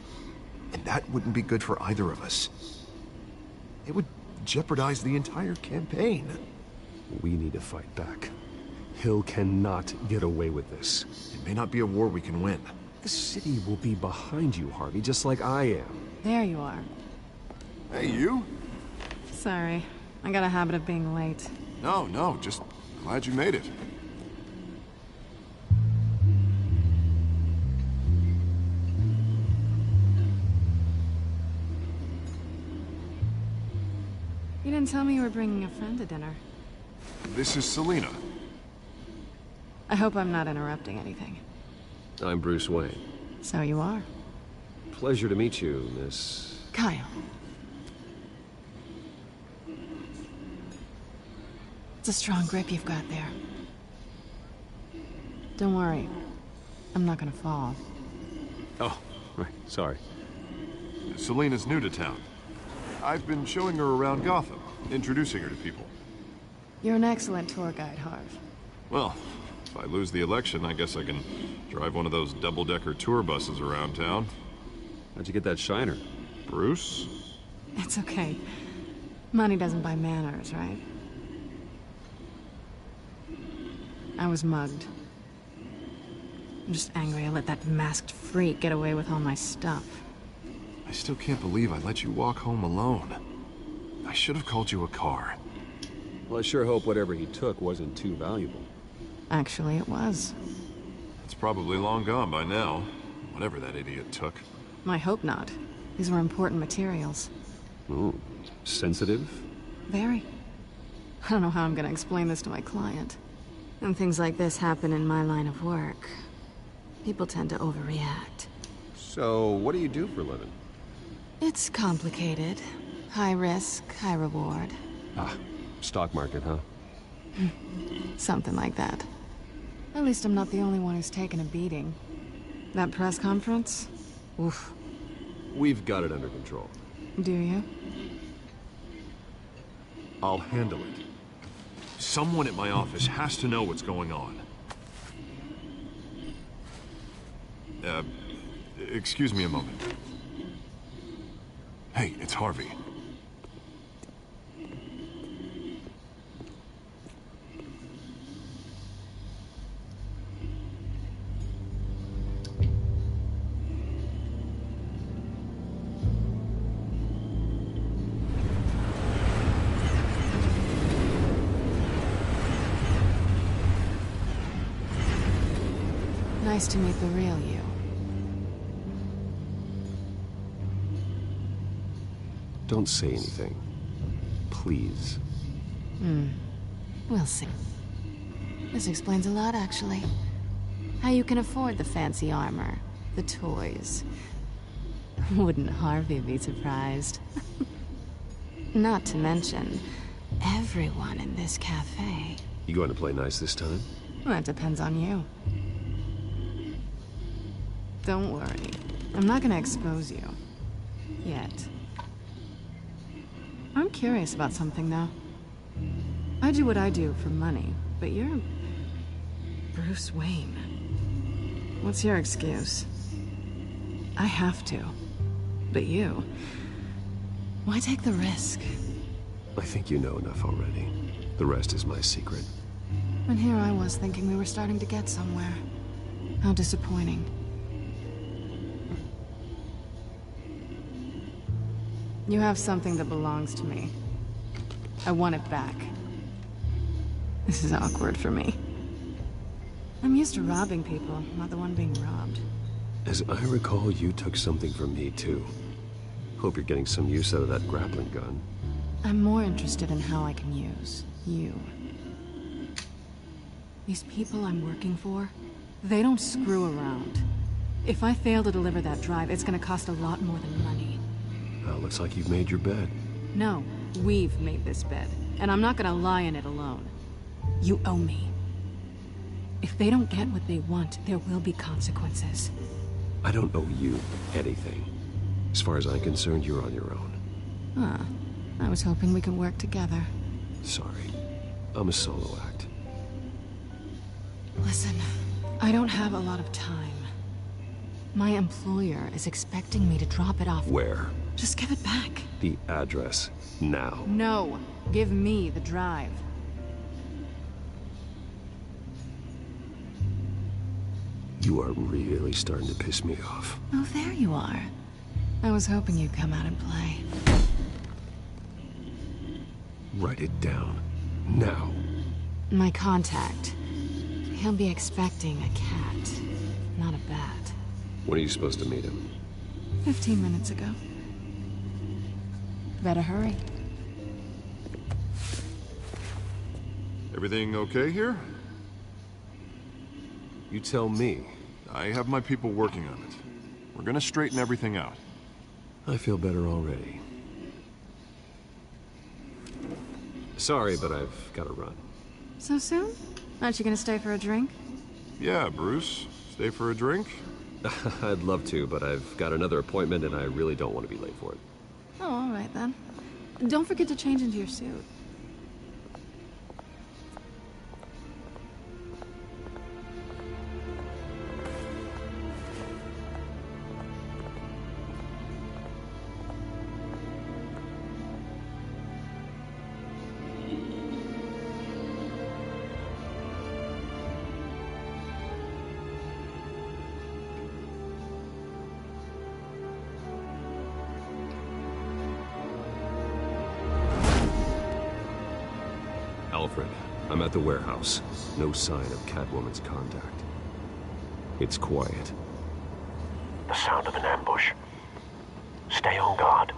And that wouldn't be good for either of us. It would jeopardize the entire campaign. We need to fight back. Hill cannot get away with this. It may not be a war we can win. The city will be behind you, Harvey, just like I am. There you are. Hey, you? Sorry. I got a habit of being late. No, just glad you made it. You didn't tell me you were bringing a friend to dinner. This is Selina. I hope I'm not interrupting anything. I'm Bruce Wayne. So you are. Pleasure to meet you, Miss... Kyle. It's a strong grip you've got there. Don't worry. I'm not gonna fall. Oh, right. Sorry. Selina's new to town. I've been showing her around Gotham, introducing her to people. You're an excellent tour guide, Harv. Well, if I lose the election, I guess I can drive one of those double-decker tour buses around town. How'd you get that shiner? Bruce? It's okay. Money doesn't buy manners, right? I was mugged. I'm just angry I let that masked freak get away with all my stuff. I still can't believe I let you walk home alone. I should have called you a car. Well, I sure hope whatever he took wasn't too valuable. Actually, it was. It's probably long gone by now, whatever that idiot took. I hope not. These were important materials. Ooh, sensitive? Very. I don't know how I'm gonna explain this to my client. When things like this happen in my line of work, people tend to overreact. So, what do you do for a living? It's complicated. High risk, high reward. Ah, stock market, huh? Something like that. At least I'm not the only one who's taken a beating. That press conference? Oof. We've got it under control. Do you? I'll handle it. Someone at my office has to know what's going on. Excuse me a moment. Hey, it's Harvey. Nice to meet the real you. Don't say anything. Please. We'll see. This explains a lot, actually. How you can afford the fancy armor, the toys. Wouldn't Harvey be surprised? Not to mention, everyone in this cafe. You going to play nice this time? Well, that depends on you. Don't worry. I'm not gonna expose you. Yet. I'm curious about something, though. I do what I do for money, but you're... Bruce Wayne. What's your excuse? I have to. But you... Why take the risk? I think you know enough already. The rest is my secret. And here I was thinking we were starting to get somewhere. How disappointing. You have something that belongs to me. I want it back. This is awkward for me. I'm used to robbing people, not the one being robbed. As I recall, you took something from me, too. Hope you're getting some use out of that grappling gun. I'm more interested in how I can use you. These people I'm working for, they don't screw around. If I fail to deliver that drive, it's gonna cost a lot more than money. Well, looks like you've made your bed. No, we've made this bed, and I'm not gonna lie in it alone. You owe me. If they don't get what they want, there will be consequences. I don't owe you anything. As far as I'm concerned, you're on your own. Huh. I was hoping we could work together. Sorry. I'm a solo act. Listen, I don't have a lot of time. My employer is expecting me to drop it off. Where? Just give it back. The address. Now. No. Give me the drive. You are really starting to piss me off. Oh, there you are. I was hoping you'd come out and play. Write it down. Now. My contact. He'll be expecting a cat, not a bat. When are you supposed to meet him? 15 minutes ago. Better hurry. Everything okay here? You tell me. I have my people working on it. We're gonna straighten everything out. I feel better already. Sorry, but I've got to run. So soon? Aren't you gonna stay for a drink? Yeah, Bruce. Stay for a drink? I'd love to, but I've got another appointment and I really don't want to be late for it. Oh, all right then. Don't forget to change into your suit. Alfred, I'm at the warehouse. No sign of Catwoman's contact. It's quiet. The sound of an ambush. Stay on guard.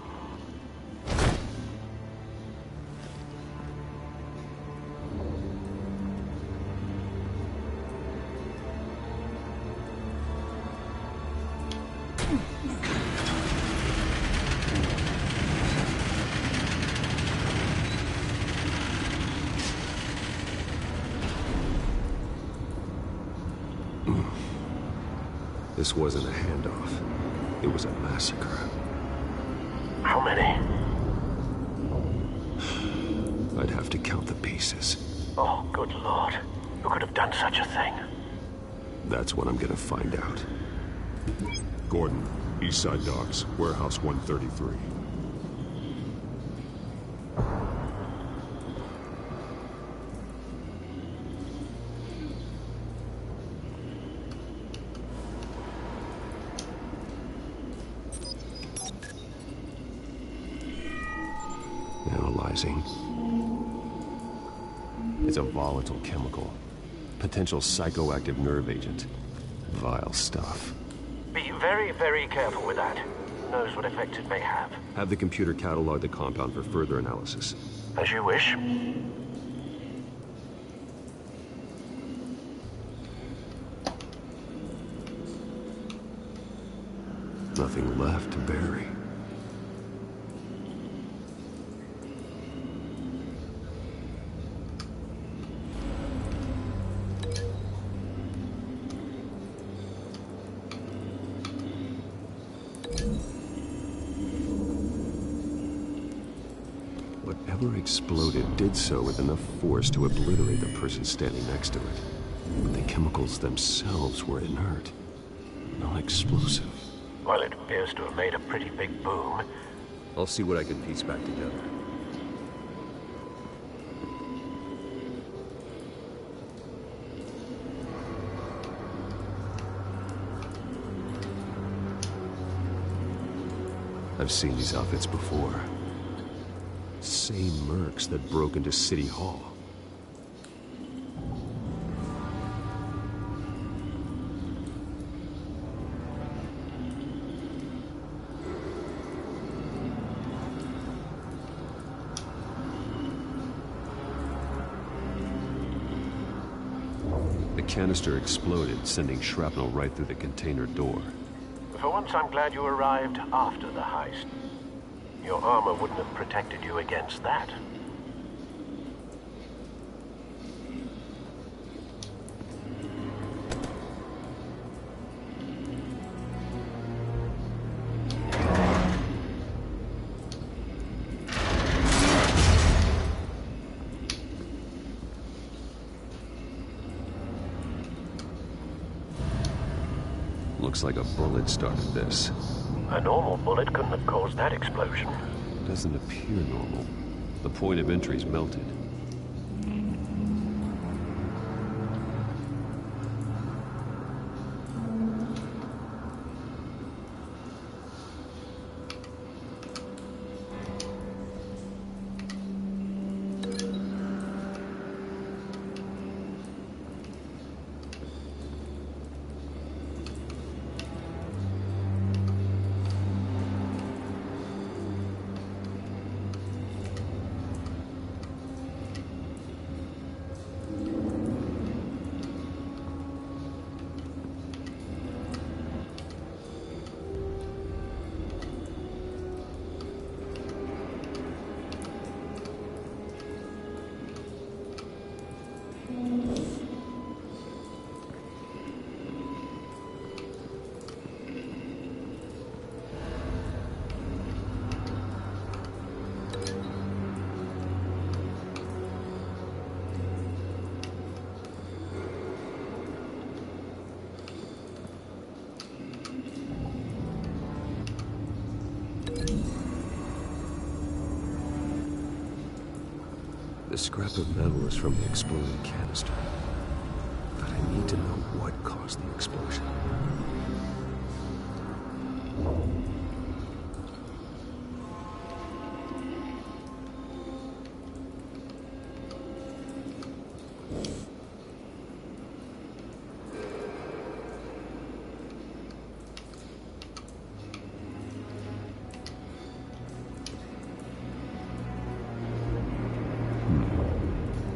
This wasn't a handoff. It was a massacre. How many? I'd have to count the pieces. Oh, good Lord. Who could have done such a thing? That's what I'm gonna find out. Gordon, Eastside Docks, Warehouse 133. Analyzing. It's a volatile chemical. Potential psychoactive nerve agent. Vile stuff. Be very, very careful with that. Who knows what effect it may have. Have the computer catalog the compound for further analysis. As you wish. Nothing left to bury. Whatever exploded did so with enough force to obliterate the person standing next to it. But the chemicals themselves were inert, non-explosive. Well, it appears to have made a pretty big boom. I'll see what I can piece back together. I've seen these outfits before. Same mercs that broke into City Hall. The canister exploded, sending shrapnel right through the container door. For once, I'm glad you arrived after the heist. Your armor wouldn't have protected you against that. Looks like a bullet started this. A normal bullet couldn't have caused that explosion. Doesn't appear normal. The point of entry's melted. The scrap of metal is from the exploding canister. But I need to know what caused the explosion.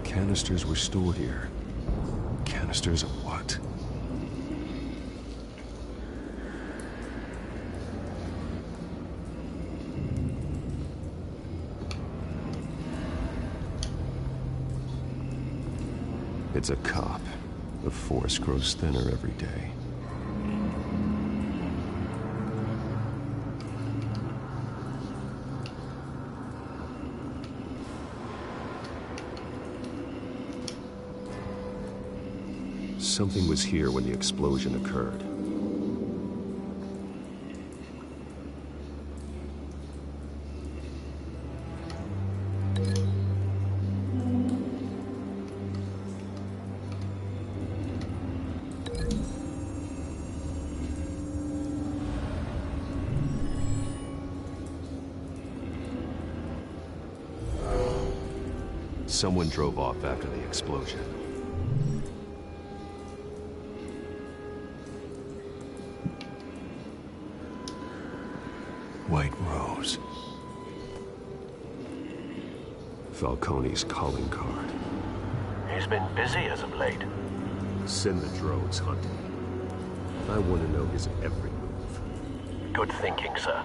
Canisters were stored here. Canisters of what? It's a cop. The force grows thinner every day. Something was here when the explosion occurred. Someone drove off after the explosion. knows. Falcone's calling card. He's been busy as of late. Send the drones hunting. I want to know his every move. Good thinking, sir.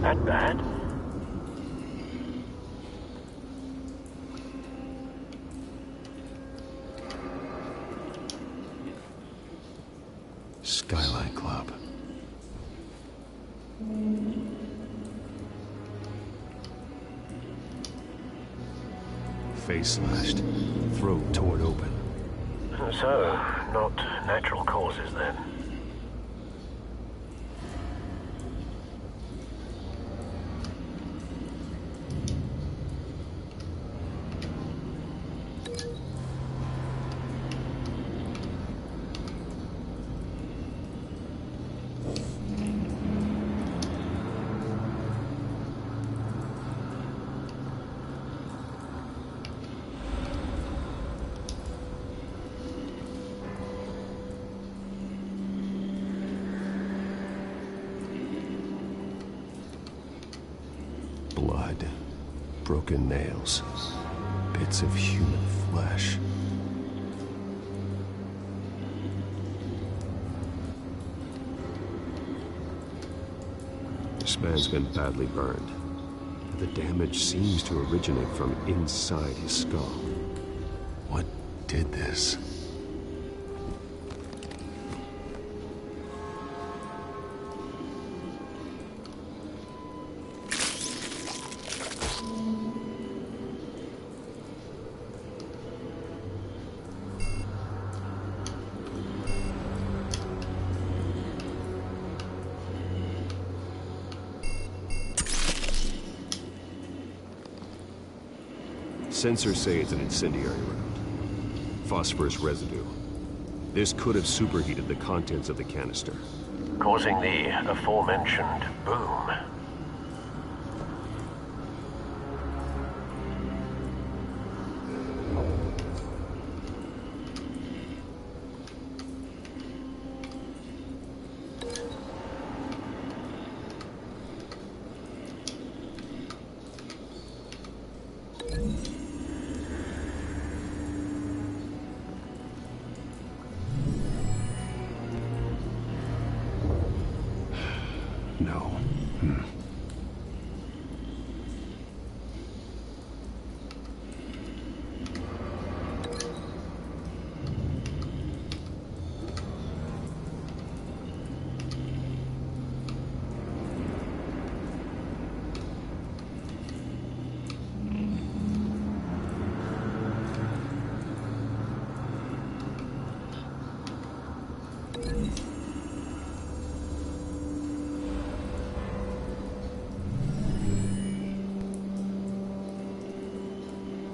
That bad? Skyline Club. Face slashed, throat torn open. So, not natural causes then. Blood, broken nails, bits of human flesh. This man's been badly burned. The damage seems to originate from inside his skull. What did this? Sensors say it's an incendiary round. Phosphorus residue. This could have superheated the contents of the canister, Causing the aforementioned boom. No.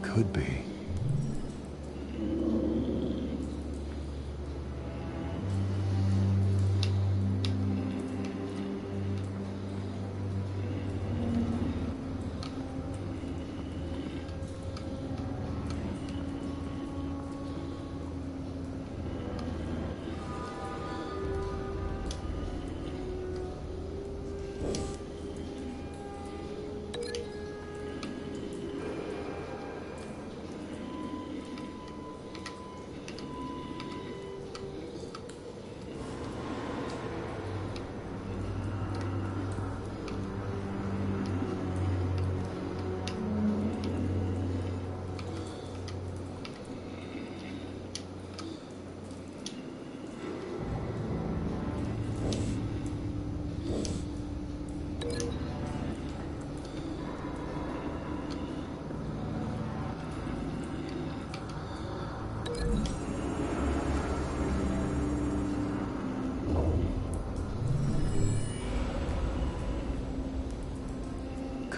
Could be.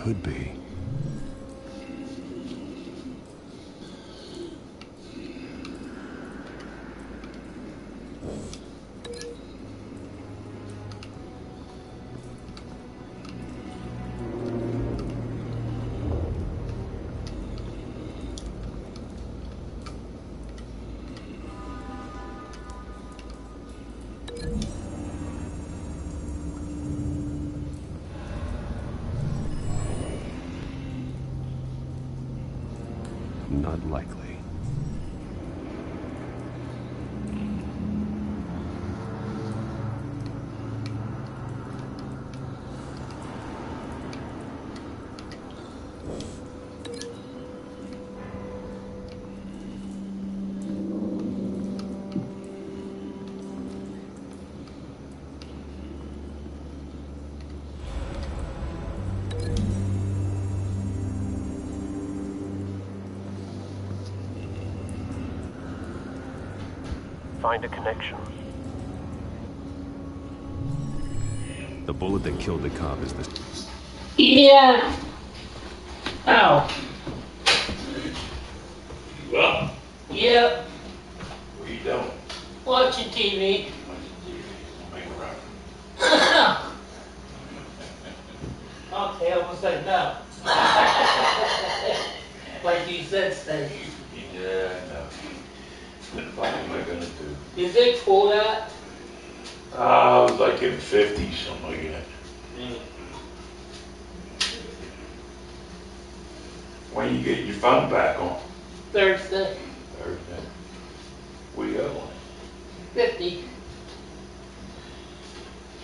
Could be. not likely. Find a connection. The bullet that killed the cop is the... Yeah. Ow. Well, Yep. what are you doing? Watching TV. Okay, I almost said no. Like you said, Steve. Yeah, I know. What am I gonna do? Is it cool that? I was like in 50, something like that. When you get your phone back on? Thursday. Thursday. We got one. 50.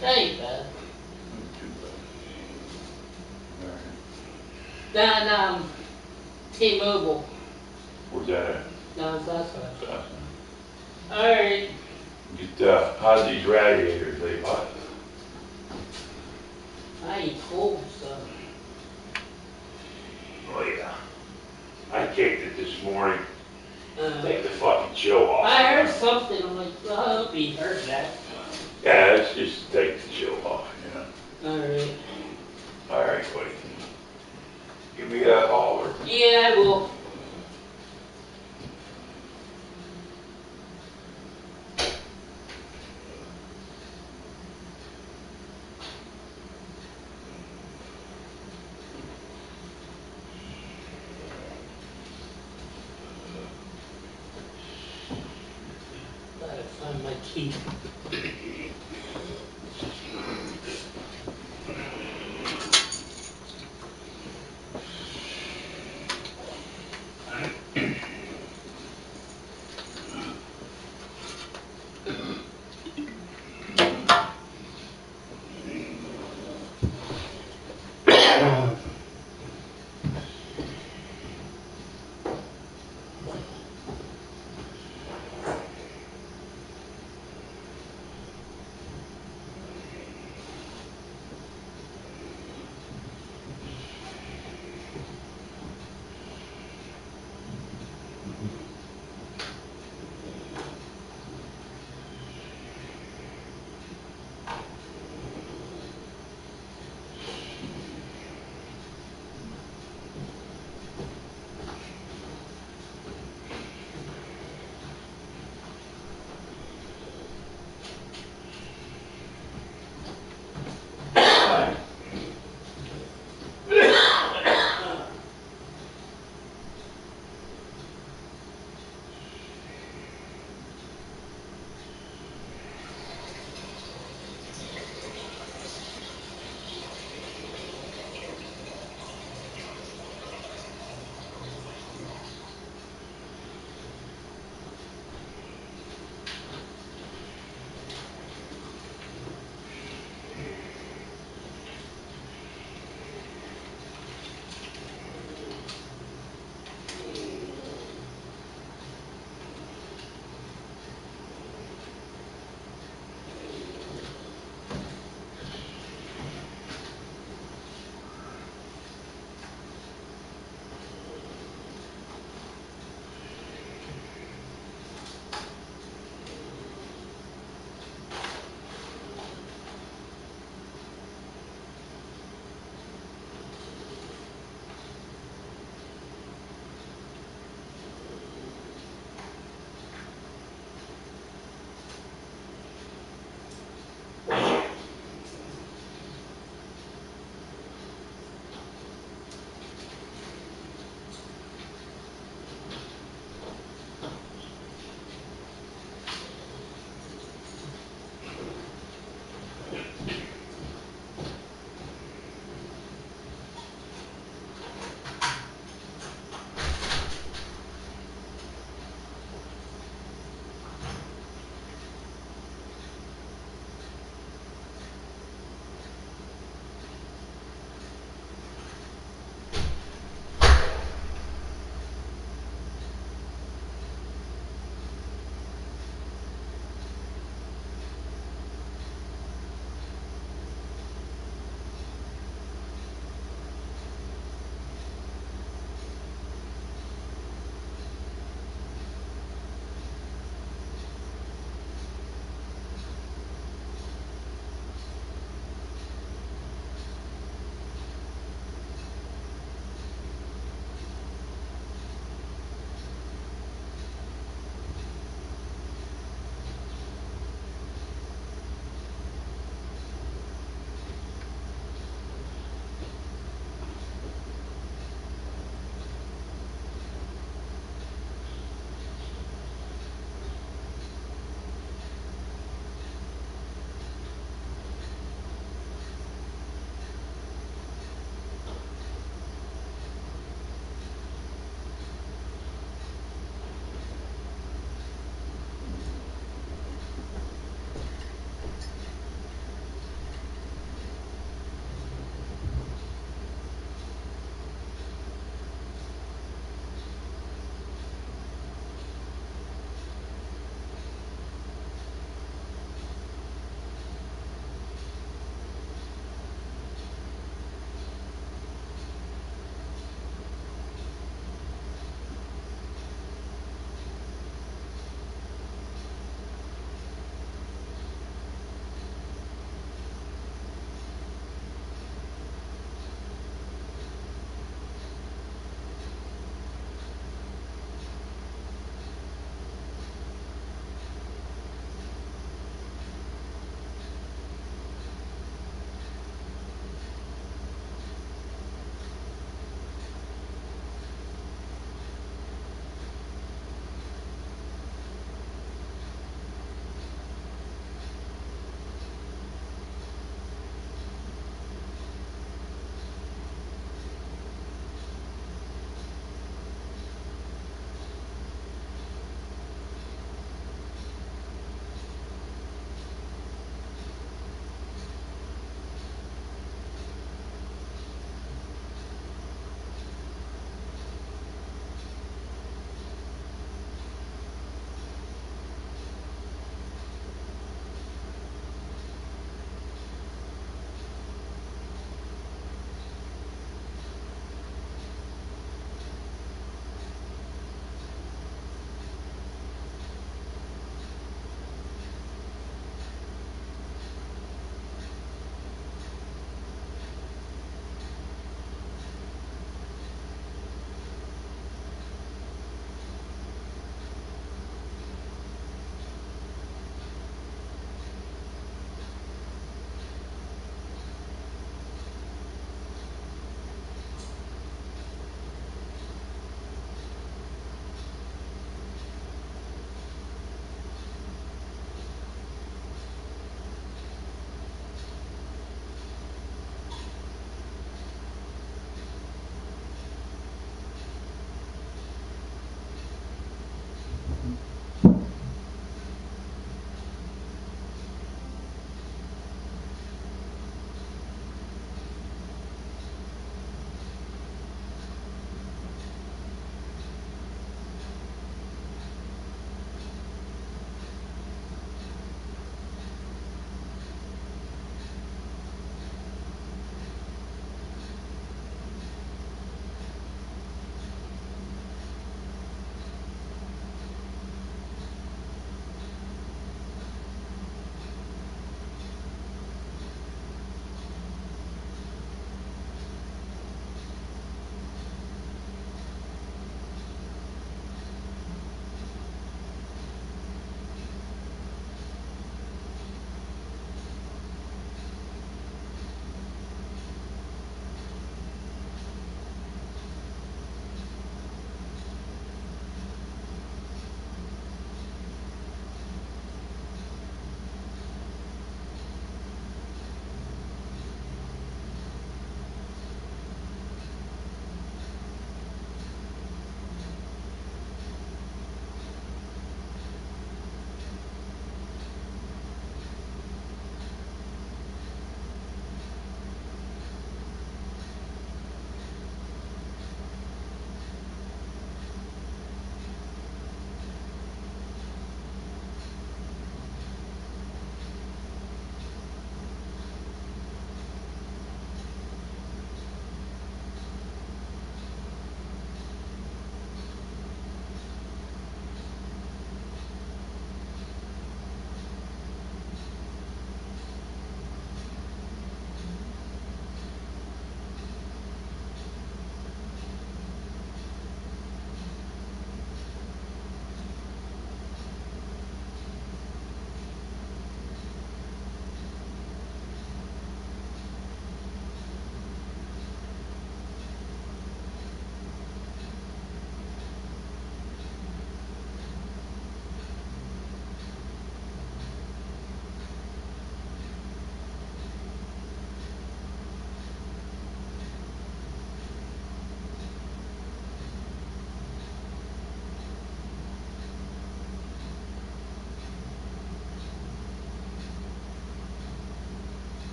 That ain't bad. Down T-Mobile. Where's that at? No, it's that side. Alright. How's these radiators they hot? I ain't cold, so. Oh yeah. I kicked it this morning. Take the fucking chill off. I heard something. I'm like, well, I hope he heard that. Yeah, let's just take the chill off, you know. Alright. Alright, buddy. Give me that holler. Yeah, I will. Gotta find my key.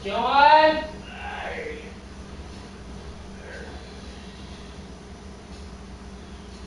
Joanne!